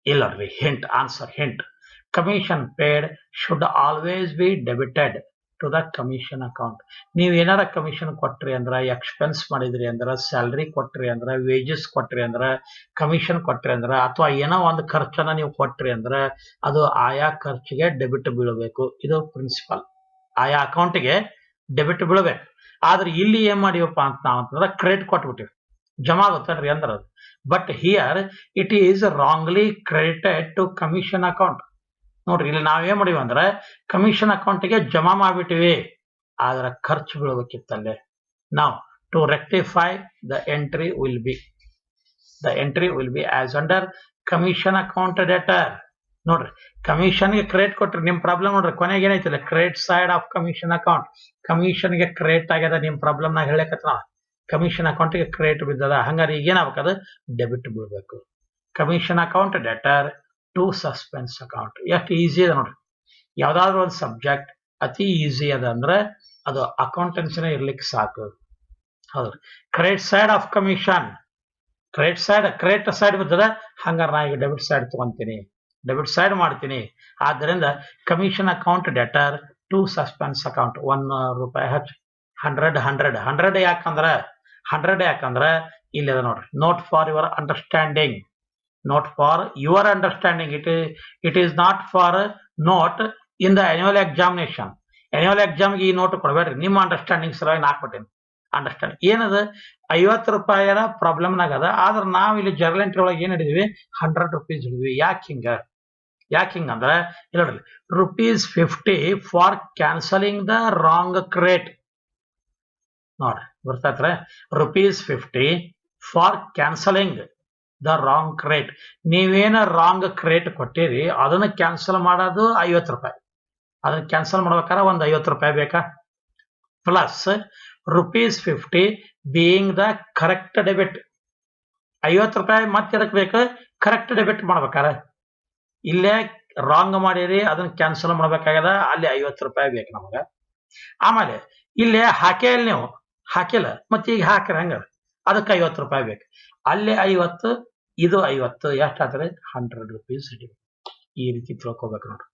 ಇಲ್ಲ ನೋಡ್ರಿ, hint commission paid should always be debited to the commission account. ನೀವು ಏನಾರ ಕಮಿಷನ್ ಕೊಟ್ರಿ ಅಂದ್ರ, ಎಕ್ಸ್ಪೆನ್ಸ್ ಮಾಡಿದ್ರಿ ಅಂದ್ರ, ಸ್ಯಾಲ್ರಿ ಕೊಟ್ರಿ ಅಂದ್ರ, ವೇಜಸ್ ಕೊಟ್ರಿ ಅಂದ್ರ, ಕಮಿಷನ್ ಕೊಟ್ರಿ ಅಂದ್ರ, ಅಥವಾ ಏನೋ ಒಂದು ಖರ್ಚನ್ನ ನೀವು ಕೊಟ್ರಿ ಅಂದ್ರ ಅದು ಆಯಾ ಖರ್ಚಿಗೆ ಡೆಬಿಟ್ ಬೀಳಬೇಕು. ಇದು ಪ್ರಿನ್ಸಿಪಲ್, ಆಯಾ ಅಕೌಂಟ್ಗೆ ಡೆಬಿಟ್ ಬೀಳಬೇಕು. ಆದ್ರೆ ಇಲ್ಲಿ ಏನ್ ಮಾಡಿವಪ್ಪ ಅಂತ ನಾವಂತಂದ್ರ ಕ್ರೆಡಿಟ್ ಕೊಟ್ಬಿಟ್ಟಿವಿ, ಜಮಾ ಗೊತ್ತಲ್ರಿ ಅಂದ್ರ ಅದು. But here it is wrongly credited to commission account. ನೋಡ್ರಿ, ಇಲ್ಲಿ ನಾವೇನ್ ಮಾಡಿವಿ ಅಂದ್ರೆ ಕಮಿಷನ್ ಅಕೌಂಟ್ಗೆ ಜಮಾ ಮಾಡ್ಬಿಟ್ಟಿವಿ, ಆದ್ರೆ ಖರ್ಚು ಬೀಳಬೇಕಿತ್ತಲ್ಲೇ. ನಾವು to rectify the entry will be as under commission account debtor. ನೋಡ್ರಿ ಕಮಿಷನ್ಗೆ ಕ್ರೆಡಿಟ್ ಕೊಟ್ರಿ ನಿಮ್ ಪ್ರಾಬ್ಲಮ್ ನೋಡ್ರಿ ಕೊನೆಗೆ ಏನೈತಿಲ್ಲ credit side of commission account ಕಮಿಷನ್ಗೆ ಕ್ರೆಡಿಟ್ ಆಗ್ಯದ ನಿಮ್ ಪ್ರಾಬ್ಲಮ್ ನಾಗ ಹೇಳಕತ್ತ ಕಮಿಷನ್ ಅಕೌಂಟ್ಗೆ ಕ್ರೆಡಿಟ್ ಬಿದ್ದದ ಹಂಗಾರೆ ಈಗ ಏನಾಗಬೇಕದು ಡೆಬಿಟ್ ಬೀಳ್ಬೇಕು commission account debtor to suspense account ಎಷ್ಟು ಈಸಿ ಅದ ನೋಡ್ರಿ ಯಾವ್ದಾದ್ರು ಒಂದು ಸಬ್ಜೆಕ್ಟ್ ಅತಿ ಈಸಿ ಅದ ಅಂದ್ರೆ ಅದು ಅಕೌಂಟೆನ್ಸಿನ ಇರ್ಲಿಕ್ಕೆ ಸಾಕು ಹೌದ್ರಿ credit side of commission credit side ಬಿದ್ದದ ಹಂಗಾರೆ ನಾ ಈಗ ಡೆಬಿಟ್ ಸೈಡ್ ತಗೊಂತೀನಿ ಡೆಬಿಟ್ ಸೈಡ್ ಮಾಡ್ತೀನಿ ಆದ್ದರಿಂದ commission account debtor to suspense account ₹1 ಹಚ್ಚಿ 100 ಯಾಕಂದ್ರೆ ಇಲ್ಲಿ ಅದ ನೋಡ್ರಿ note for your understanding it is not for note in the annual examination ಈ ನೋಟ್ ಕೊಡಬೇಡ್ರಿ ನಿಮ್ಮ ಅಂಡರ್ಸ್ಟ್ಯಾಂಡಿಂಗ್ ಸಲುವಾಗಿ ಹಾಕ್ಬಿಟ್ಟೇನೆ ಅಂಡರ್ಸ್ಟ್ಯಾಂಡಿಂಗ್ ಏನದ ₹50 ಪ್ರಾಬ್ಲಮ್ನಾಗ ಅದ ಆದ್ರೆ ನಾವ್ ಇಲ್ಲಿ ಜರ್ನಲ್ ಎಂಟ್ರಿ ಒಳಗೆ ಏನ್ ಹಿಡಿದ್ವಿ ₹100 ಹಿಡಿದ್ವಿ ಯಾಕೆ ಹಿಂಗಂದ್ರೆ ನೋಡ್ರಿ ₹50 for cancelling the wrong crate ನೋಡ್ರಿ ಗೊತ್ತಾಯ್ತ್ರ ₹50 for cancelling the wrong crate ನೀವೇನ ರಾಂಗ್ ಕ್ರೇಟ್ ಕೊಟ್ಟಿರಿ ಅದನ್ನ ಕ್ಯಾನ್ಸಲ್ ಮಾಡೋದು ₹50 ಅದನ್ನ ಕ್ಯಾನ್ಸಲ್ ಮಾಡ್ಬೇಕಾದ್ರೆ ಒಂದು ₹50 ಬೇಕಾ plus ₹50 being the correct debit ₹50 ಮತ್ತೆ ಎದಕ್ ಬೇಕು ಕರೆಕ್ಟ್ ಡೆಬಿಟ್ ಮಾಡ್ಬೇಕಾರ ಇಲ್ಲೇ ರಾಂಗ್ ಮಾಡಿರಿ ಅದನ್ನ ಕ್ಯಾನ್ಸಲ್ ಮಾಡ್ಬೇಕಾಗದ ಅಲ್ಲಿ ₹50 ಬೇಕು ನಮಗ ಆಮೇಲೆ ಇಲ್ಲೇ ಹಾಕಿಲ್ಲ ನೀವು ಹಾಕಿಲ್ಲ ಮತ್ತೆ ಈಗ ಹಾಕ್ರಿ ಹಂಗ ಅದಕ್ಕೆ ₹50 ಬೇಕು ಅಲ್ಲಿ 50 ಇದು 50 ಎಷ್ಟಾದ್ರೆ ₹100 ಈ ರೀತಿ ತಿಳ್ಕೊಬೇಕು ನೋಡ್ರಿ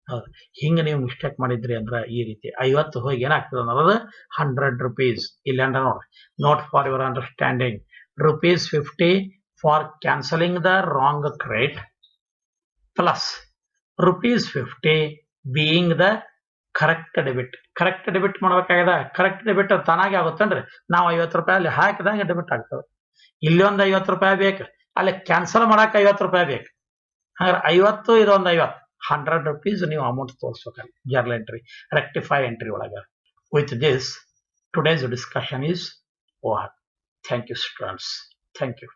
ಹೌದು ಹಿಂಗ ನೀವು ಮಿಸ್ಟೇಕ್ ಮಾಡಿದ್ರಿ ಅಂದ್ರ ಈ ರೀತಿ 50 ಹೋಗಿ ಏನಾಗ್ತದೆ ಅನ್ನೋದು ₹100 ಇಲ್ಲಿ ಅಂದ್ರ ನೋಡ್ರಿ note for your understanding ₹50 for cancelling the wrong credit plus ₹50 being the correct debit ಮಾಡ್ಬೇಕಾಗದ ಕರೆಕ್ಟ್ ಡೆಬಿಟ್ ತಾನಾಗೆ ಆಗುತ್ತನ್ರಿ ನಾವು ₹50 ಅಲ್ಲಿ ಹಾಕಿದಾಗ ಡೆಬಿಟ್ ಆಗ್ತದೆ ಇಲ್ಲಿ ಒಂದು ₹50 ಬೇಕು ಅಲ್ಲಿ ಕ್ಯಾನ್ಸಲ್ ಮಾಡಕ್ ₹50 ಬೇಕು ಹಾಗಾದ್ರೆ 50 ಇದೊಂದು 50 ₹100 ನೀವು ಅಮೌಂಟ್ ತೋರಿಸ್ಬೇಕಲ್ಲ ಜರ್ನಲ್ ಎಂಟ್ರಿ rectify ಎಂಟ್ರಿ ಒಳಗ with this today's discussion is over. Thank you students. Thank you.